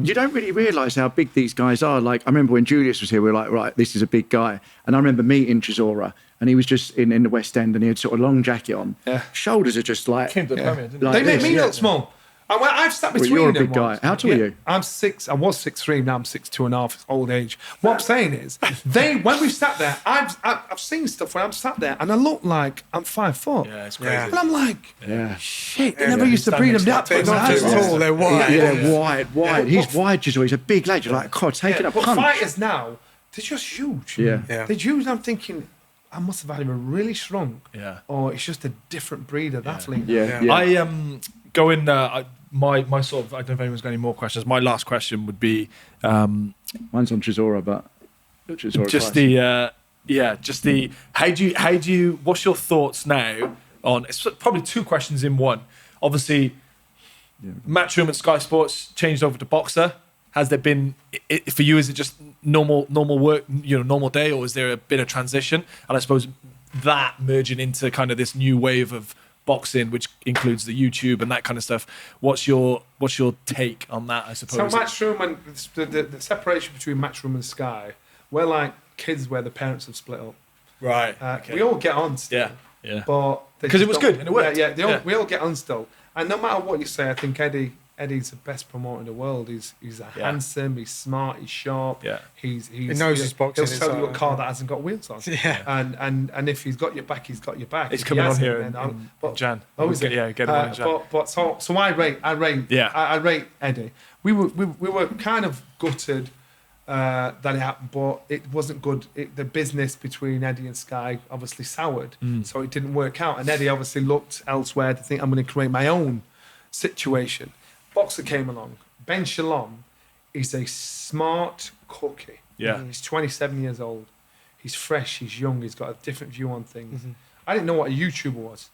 You don't really realise how big these guys are. Like, I remember when Julius was here, we were like, right, this is a big guy. And I remember meeting Chisora, and he was just in the West End, and he had sort of long jacket on. Shoulders are just like... Came to the Premier, didn't like They make this. me look small. And when I've sat between you're a them big guy. once. How tall are you? I'm 6. I was 6'3", now I'm 6'2.5". It's old age. What I'm saying is, when we sat there, I've seen stuff where I'm sat there and I look like I'm 5 foot. Yeah, it's crazy. And I'm like, shit, they never used to Stand breed them next that big. They're not just tall, they're wide. Yeah, wide. He's wide, Chisora. He's a big lad. You're like, God, taking a But punch. fighters now, they're just huge. Yeah. Yeah. They're huge. I'm thinking, I must have had him really strong. Yeah. Or it's just a different breed of athlete. Yeah. I go in. My sort of. I don't know if anyone's got any more questions. My last question would be Mine's on Chisora, but Chisora just twice. how do you what's your thoughts now on? It's probably two questions in one. Obviously, Matchroom and Sky Sports changed over to Boxer. Has there been for you? Is it just normal work, normal day, or has there been a transition? And I suppose that merging into kind of this new wave of boxing, which includes the YouTube and that kind of stuff. What's your take on that? I suppose. So Matchroom and the separation between Matchroom and Sky, we're like kids where the parents have split up. Right. Okay. We all get on still. Yeah. But because it was good and it worked. We all get on still. And no matter what you say, I think Eddie's the best promoter in the world. He's handsome, he's smart, he's sharp. Yeah. He knows his boxing He'll sell you a inside. car that hasn't got wheels on. Yeah. And if he's got your back, he's got your back. It's If coming he on hasn't, here then in Jan. Oh, is it? Yeah, get him on in Jan. But so I rate Eddie. We were kind of gutted that it happened, but it wasn't good. The business between Eddie and Sky obviously soured, so it didn't work out. And Eddie obviously looked elsewhere to think, I'm going to create my own situation. Boxer came along. Ben Shalom is a smart cookie. Yeah. He's 27 years old. He's fresh. He's young. He's got a different view on things. I didn't know what a YouTuber was,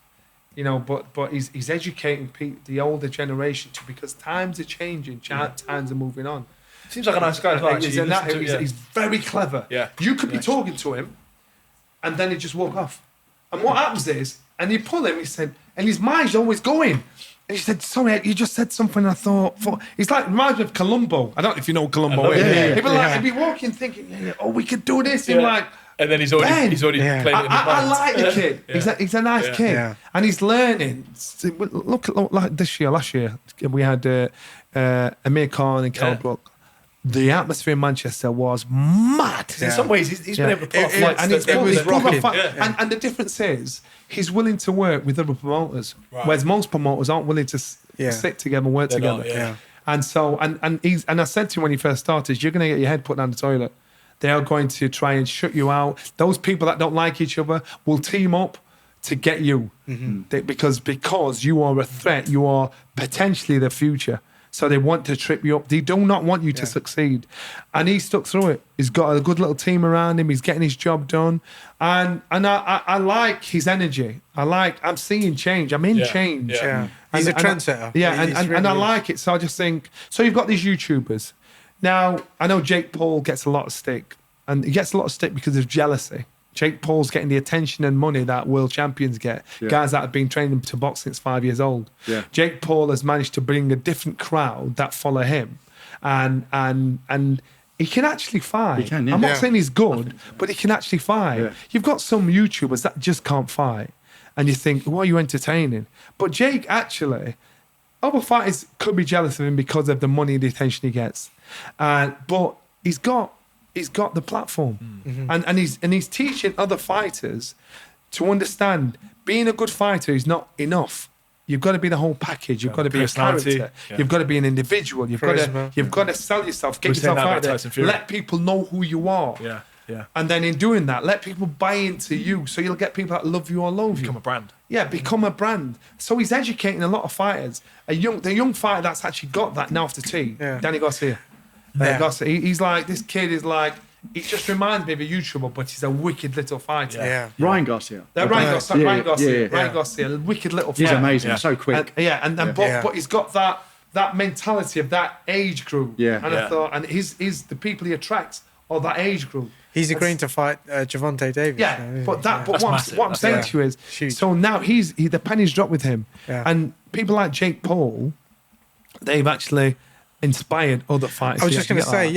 but he's educating the older generation because times are changing, times are moving on. Seems like a nice guy as well. Actually. He's very clever. Yeah. You could be talking to him, and then he'd just walk off. And what happens is, and you pull him, he said, and his mind's always going. And he said, sorry, you just said something I thought. He's like, reminds me of Columbo. I don't know if you know who Columbo is. He'd be walking thinking, oh, we could do this. And like, and then he's already playing it in his mind. I like the kid. Yeah. He's a nice kid. Yeah. And he's learning. Look like last year, we had Amir Khan and Kell Brook. The atmosphere in Manchester was mad. In some ways, he's been able to pull off fights. And it was rocking. And the difference is, he's willing to work with other promoters, whereas most promoters aren't willing to sit together and work together. Not. And so, and I said to him when he first started, you're going to get your head put down the toilet. They are going to try and shut you out. Those people that don't like each other will team up to get you, because you are a threat. You are potentially the future. So they want to trip you up. They do not want you to succeed. And he stuck through it. He's got a good little team around him. He's getting his job done. And I like his energy. I'm seeing change. I'm in change. Yeah. He's a trendsetter. And I like it. So I just think, so you've got these YouTubers. Now, I know Jake Paul gets a lot of stick. And he gets a lot of stick because of jealousy. Jake Paul's getting the attention and money that world champions get. Yeah. Guys that have been training to box since 5 years old. Yeah. Jake Paul has managed to bring a different crowd that follow him. And he can actually fight. He can, yeah. I'm not saying he's good, but he can actually fight. Yeah. You've got some YouTubers that just can't fight. And you think, why are you entertaining? But Jake actually, other fighters could be jealous of him because of the money and the attention he gets. But he's got the platform, and he's teaching other fighters to understand being a good fighter is not enough. You've got to be the whole package. You've got to be a character. Yeah. You've got to be an individual. You've got to sell yourself, get yourself out there, let people know who you are. Yeah, yeah. And then in doing that, let people buy into you, so you'll get people that love you or loathe you. Become a brand. Yeah, become a brand. So he's educating a lot of fighters. The young fighter that's actually got that now off the tee, Danny Garcia. He's like, this kid is like, he just reminds me of a YouTuber, but he's a wicked little fighter. Yeah. Ryan Garcia. Ryan Garcia, a wicked little fighter. He's amazing, so quick. But he's got that mentality of that age group. Yeah. And I thought, and he's the people he attracts are that age group. He's agreeing to fight Gervonta Davis. Yeah, but what I'm saying to you is, so now the penny's dropped with him. Yeah. And people like Jake Paul, they've actually inspired other fighters. I was just going to say,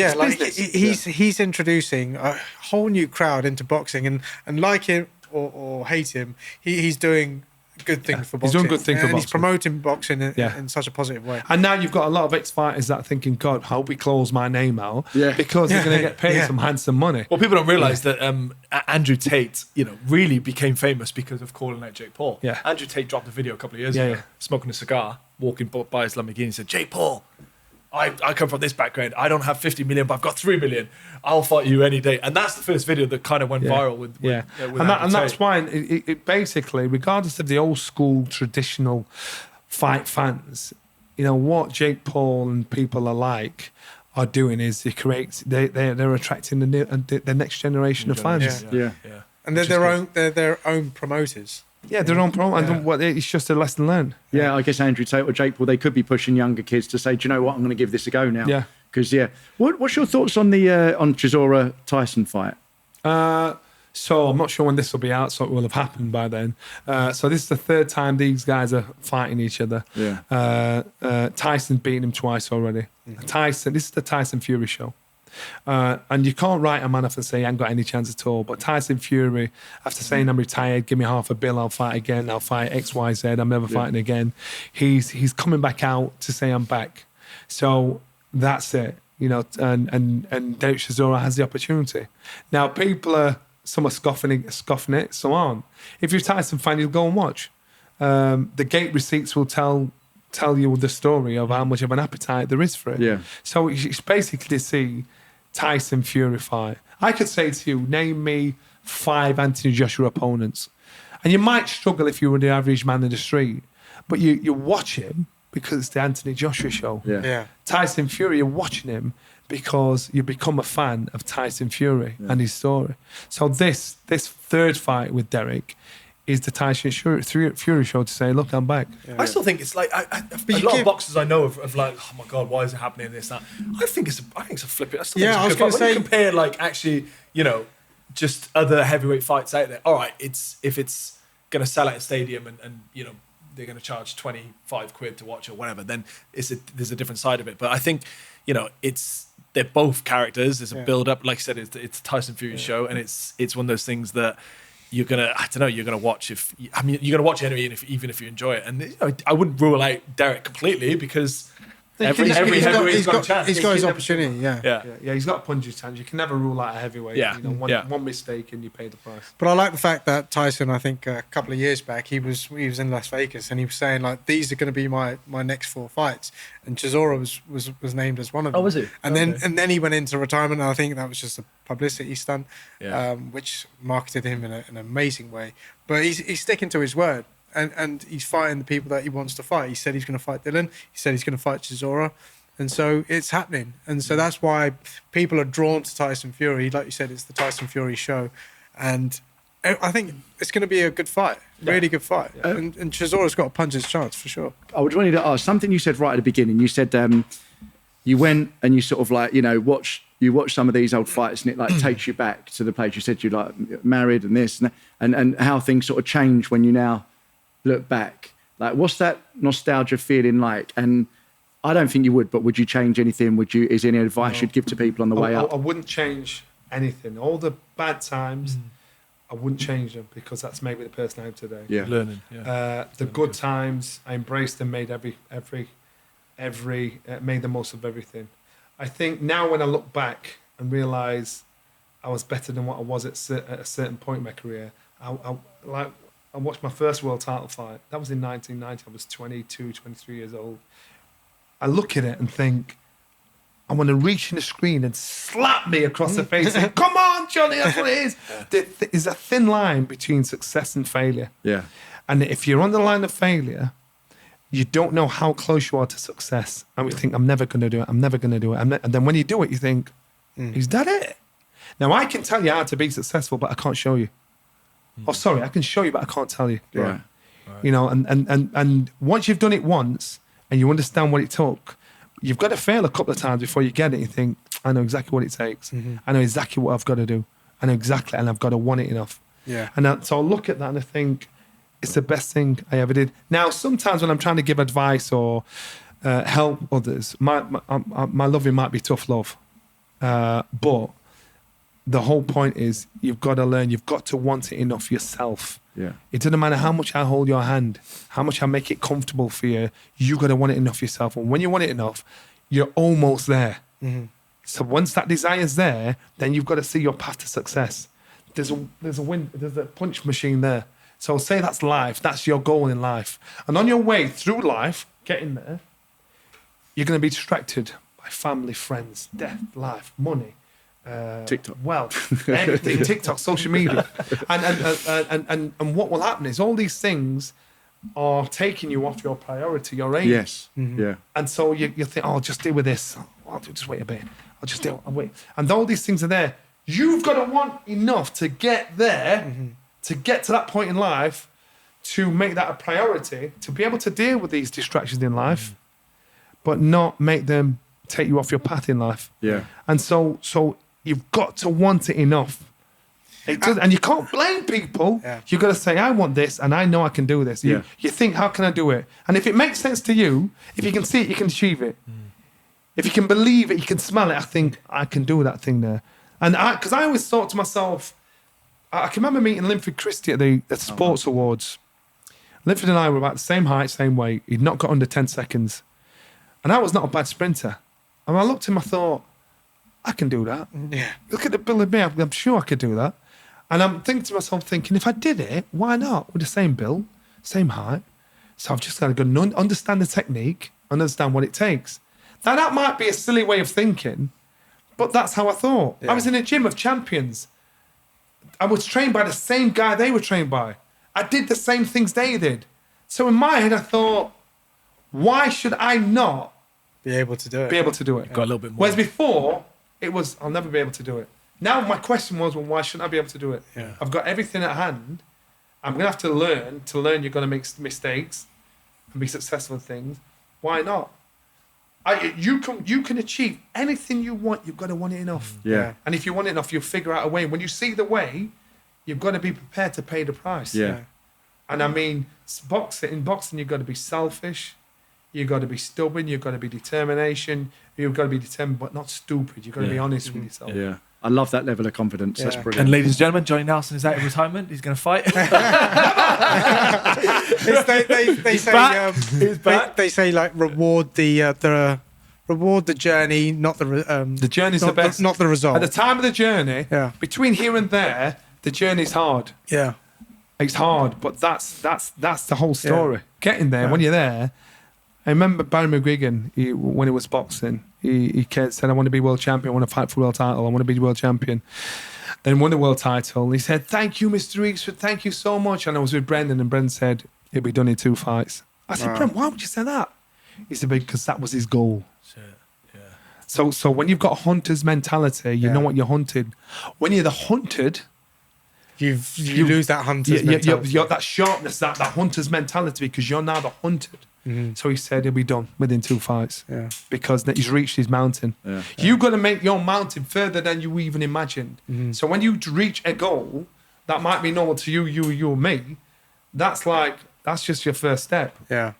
he's introducing a whole new crowd into boxing, and like him or hate him, he's doing good things for boxing. He's doing good things for boxing. He's promoting boxing in such a positive way. And now you've got a lot of ex-fighters that are thinking, God, hope we close my name out because they're going to get paid some handsome money. Well, people don't realise that Andrew Tate, really became famous because of calling out Jake Paul. Yeah. Andrew Tate dropped a video a couple of years ago, smoking a cigar, walking by his Lamborghini, and said, Jake Paul, I come from this background. I don't have 50 million, but I've got 3 million. I'll fight you any day. And that's the first video that kind of went viral with and that's why it basically, regardless of the old school traditional fight fans, what Jake Paul and people are doing is they're attracting the next generation of fans. Yeah. And they're their own promoters. Yeah, their own problem. And it's just a lesson learned. Yeah, I guess Andrew Tate or Jake Paul, they could be pushing younger kids to say, do you know what, I'm going to give this a go now. Yeah. Because, what's your thoughts on the on Chisora Tyson fight? So I'm not sure when this will be out, so it will have happened by then. So this is the third time these guys are fighting each other. Yeah. Tyson's beaten him twice already. Mm-hmm. This is the Tyson Fury show. And you can't write a man off and say, I ain't got any chance at all. But Tyson Fury, after saying I'm retired, give me $500 million, I'll fight again, I'll fight XYZ, I'm never fighting again. He's coming back out to say I'm back. So that's it, and Derek Chisora has the opportunity. Now some are scoffing it, some aren't. If you're a Tyson fan, you'll go and watch. The gate receipts will tell you the story of how much of an appetite there is for it. Yeah. So it's basically to see Tyson Fury fight. I could say to you, name me 5 Anthony Joshua opponents. And you might struggle if you were the average man in the street, but you watch him because it's the Anthony Joshua show. Yeah. Tyson Fury, you're watching him because you become a fan of Tyson Fury and his story. So this third fight with Derek is the Tyson Fury show to say, look, I'm back. Yeah. I still think it's like a lot of boxers I know of like, oh my God, why is it happening? This, that. I think it's a flip. I still think I was going to say, when you compare actually, just other heavyweight fights out there. All right, if it's going to sell at a stadium and they're going to charge 25 quid to watch or whatever, then there's a different side of it. But I think they're both characters. There's a build up. Like I said, it's Tyson Fury's show, and it's one of those things that you're gonna watch you're gonna watch it anyway, even if you enjoy it. And I wouldn't rule out Derek completely because every heavyweight's got a chance. He's got his opportunity. Yeah. He's got a puncher's chance. You can never rule out a heavyweight. Yeah. One mistake and you pay the price. But I like the fact that Tyson, I think a couple of years back, he was in Las Vegas and he was saying these are going to be my next 4 fights, and Chisora was named as one of them. Oh, was he? And then he went into retirement, and I think that was just a publicity stunt, which marketed him in an amazing way. But he's sticking to his word. and he's fighting the people that he wants to fight. He said he's going to fight Dylan. He said he's going to fight Chisora. And so it's happening. And so that's why people are drawn to Tyson Fury. Like you said, it's the Tyson Fury show. And I think it's going to be a good fight, really good fight. Yeah. And Chisora's got a puncher's chance for sure. I would wanted to ask something you said right at the beginning. You said you went and you sort of like, you watch some of these old fights and it like takes you back to the place. You said you like married and this and how things sort of change when you now look back. Like, what's that nostalgia feeling like? And I don't think you would, but would you change anything? Is there any advice you'd give to people on the way up? I wouldn't change anything. All the bad times, I wouldn't change them because that's made me the person I am today. Yeah, learning. Yeah. The good times, I embraced and made made the most of everything. I think now when I look back and realise I was better than what I was at a certain point in my career, I watched my first world title fight. That was in 1990. I was 22, 23 years old. I look at it and think, I want to reach in the screen and slap me across the face and come on, Johnny, that's what it is. There's a thin line between success and failure. Yeah. And if you're on the line of failure, you don't know how close you are to success. And we think, I'm never going to do it. I'm never going to do it. And then when you do it, you think, is that it? Now, I can tell you how to be successful, but I can't show you. Oh, sorry, I can show you, but I can't tell you. Right. And once you've done it once and you understand what it took, you've got to fail a couple of times before you get it. You think, I know exactly what it takes. I know exactly what I've got to do. I know exactly, and I've got to want it enough. Yeah. And so I look at that and I think, it's the best thing I ever did. Now, sometimes when I'm trying to give advice or help others, my loving might be tough love. But the whole point is you've got to learn, you've got to want it enough yourself. Yeah. It doesn't matter how much I hold your hand, how much I make it comfortable for you, you got to want it enough yourself. And when you want it enough, you're almost there. So once that desire's there, then you've got to see your path to success. There's a punch machine there. So say that's life, that's your goal in life. And on your way through life, getting there, you're going to be distracted by family, friends, death, life, money, TikTok, wealth, everything, TikTok, social media. And what will happen is all these things are taking you off your priority, your aim. Yes. Yeah. And so you think, oh, I'll just deal with this. I'll just wait a bit. I'll wait. And all these things are there. You've got to want enough to get there, to get to that point in life, to make that a priority, to be able to deal with these distractions in life, but not make them take you off your path in life. Yeah. And so you've got to want it enough. And you can't blame people. Yeah. You've got to say, I want this and I know I can do this. You think, how can I do it? And if it makes sense to you, if you can see it, you can achieve it. If you can believe it, you can smell it, I think I can do that thing there. And because I always thought to myself, I can remember meeting Linford Christie at the Sports Awards. Linford and I were about the same height, same weight. He'd not got under 10 seconds. And I was not a bad sprinter. And I looked at him, I thought, I can do that. Yeah. Look at the build of me, I'm sure I could do that. And I'm thinking to myself, if I did it, why not? With the same build, same height. So I've just got to go and understand the technique, understand what it takes. Now, that might be a silly way of thinking, but that's how I thought. Yeah. I was in a gym of champions. I was trained by the same guy they were trained by. I did the same things they did. So in my head, I thought, why should I not Be able to do it. Got a little bit more. Whereas before, it was, I'll never be able to do it. Now my question was, well, why shouldn't I be able to do it? Yeah. I've got everything at hand. I'm going to have to learn. To learn, you're going to make mistakes and be successful in things. Why not? You can achieve anything you want. You've got to want it enough. Yeah. And if you want it enough, you'll figure out a way. When you see the way, you've got to be prepared to pay the price. Yeah. And I mean, in boxing, you've got to be selfish. You've got to be stubborn. You've got to be determination. You've got to be determined, but not stupid. You've got to be honest with yourself. Yeah. I love that level of confidence. Yeah. That's brilliant. And ladies and gentlemen, Johnny Nelson is out of retirement. He's going to fight. They say back. He's back. They say like reward the journey, not The journey's the not best. not the result. At the time of the journey, Yeah. between here and there, the journey's hard. Yeah. It's hard, but that's the whole story. Yeah. Getting there, when you're there. I remember Barry McGuigan, when he was boxing, he said, I want to be world champion, I want to fight for the world title, I want to be world champion. Then won the world title. And he said, thank you, Mr. Eagsford, thank you so much. And I was with Brendon, and Brendon said, It'll be done in 2 fights. I said, Brent, why would you say that? He said, because that was his goal. So when you've got a hunter's mentality, you know what you're hunted. When you're the hunted, you lose that hunter's mentality. You're that sharpness, that hunter's mentality, because you're now the hunted. So he said he'll be done within 2 fights because he's reached his mountain. You've got to make your mountain further than you even imagined. So when you reach a goal that might be normal to you or me, that's just your first step. Yeah.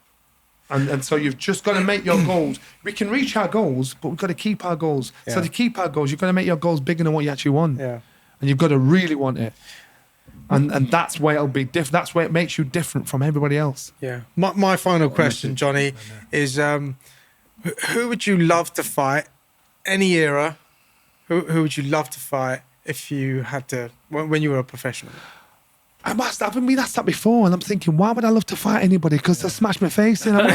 And so you've just got to make your goals. We can reach our goals, but we've got to keep our goals. Yeah. So to keep our goals, you've got to make your goals bigger than what you actually want. Yeah. And you've got to really want it. And that's where it'll be different. That's where it makes you different from everybody else. Yeah. My final question, Johnny, is who would you love to fight? Any era? Who would you love to fight if you had to, when you were a professional? I've been asked that before, and I'm thinking, why would I love to fight anybody? Because they'll smash my face in. I'm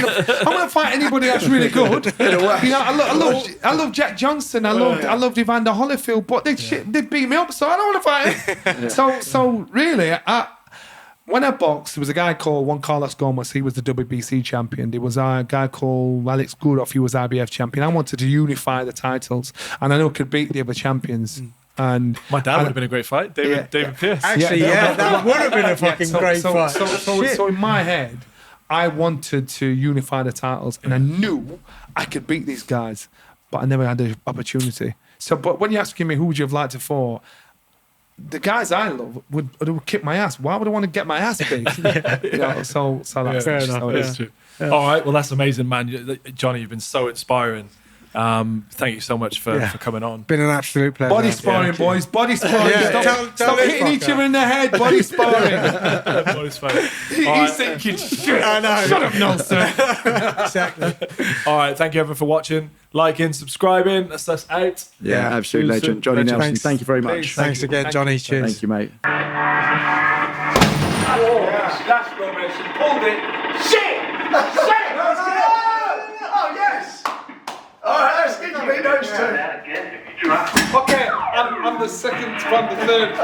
gonna fight anybody that's really good. You know, I love Jack Johnson. I loved Evander Holyfield, but they beat me up, so I don't want to fight him. So really, when I boxed, there was a guy called Juan Carlos Gomez. He was the WBC champion. There was a guy called Alex Gurov. He was IBF champion. I wanted to unify the titles, and I know could beat the other champions. And my dad would have been a great fight, David Pearce. Actually, that would have been a fucking great fight. So in my head, I wanted to unify the titles, and I knew I could beat these guys, but I never had the opportunity. So, but when you're asking me who would you have liked to fight, the guys I love would kick my ass. Why would I want to get my ass beat? You know, so that's fair just enough. how it is. Yeah. All right, well that's amazing, man. Johnny, you've been so inspiring. Thank you so much for coming on. Been an absolute pleasure. Body sparring, boys. Body sparring. Stop hitting each other in the head. Body sparring. Body sparring. He's thinking, shit. I know. Shut up, Nelson. Exactly. All right, thank you everyone for watching, liking, subscribing. That's us out. Yeah, absolute legend. Johnny Legend. Nelson, thank you very much. Thanks again, Johnny. Cheers. Thank you, mate. That's rubbish. He pulled it. Shit! Shit! Oh, yes! All right, that's good. You beat those two. Okay, I'm the second from the third.